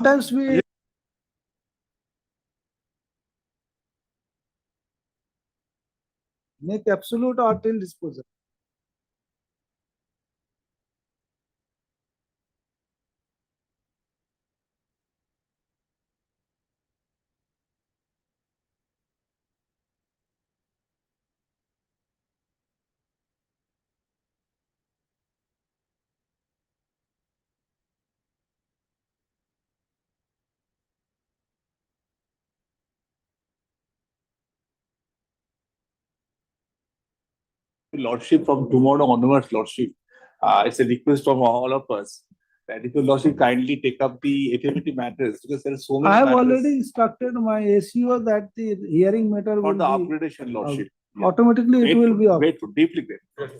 Sometimes we make absolute or till disposal. Lordship from tomorrow onwards, Lordship. It's a request from all of us that if your Lordship kindly take up the FMT matters because there are so many I have matters already instructed my ACO that the hearing matter for will the be upgradation, Lordship. Yeah. automatically it will be up. Grateful, deeply grateful.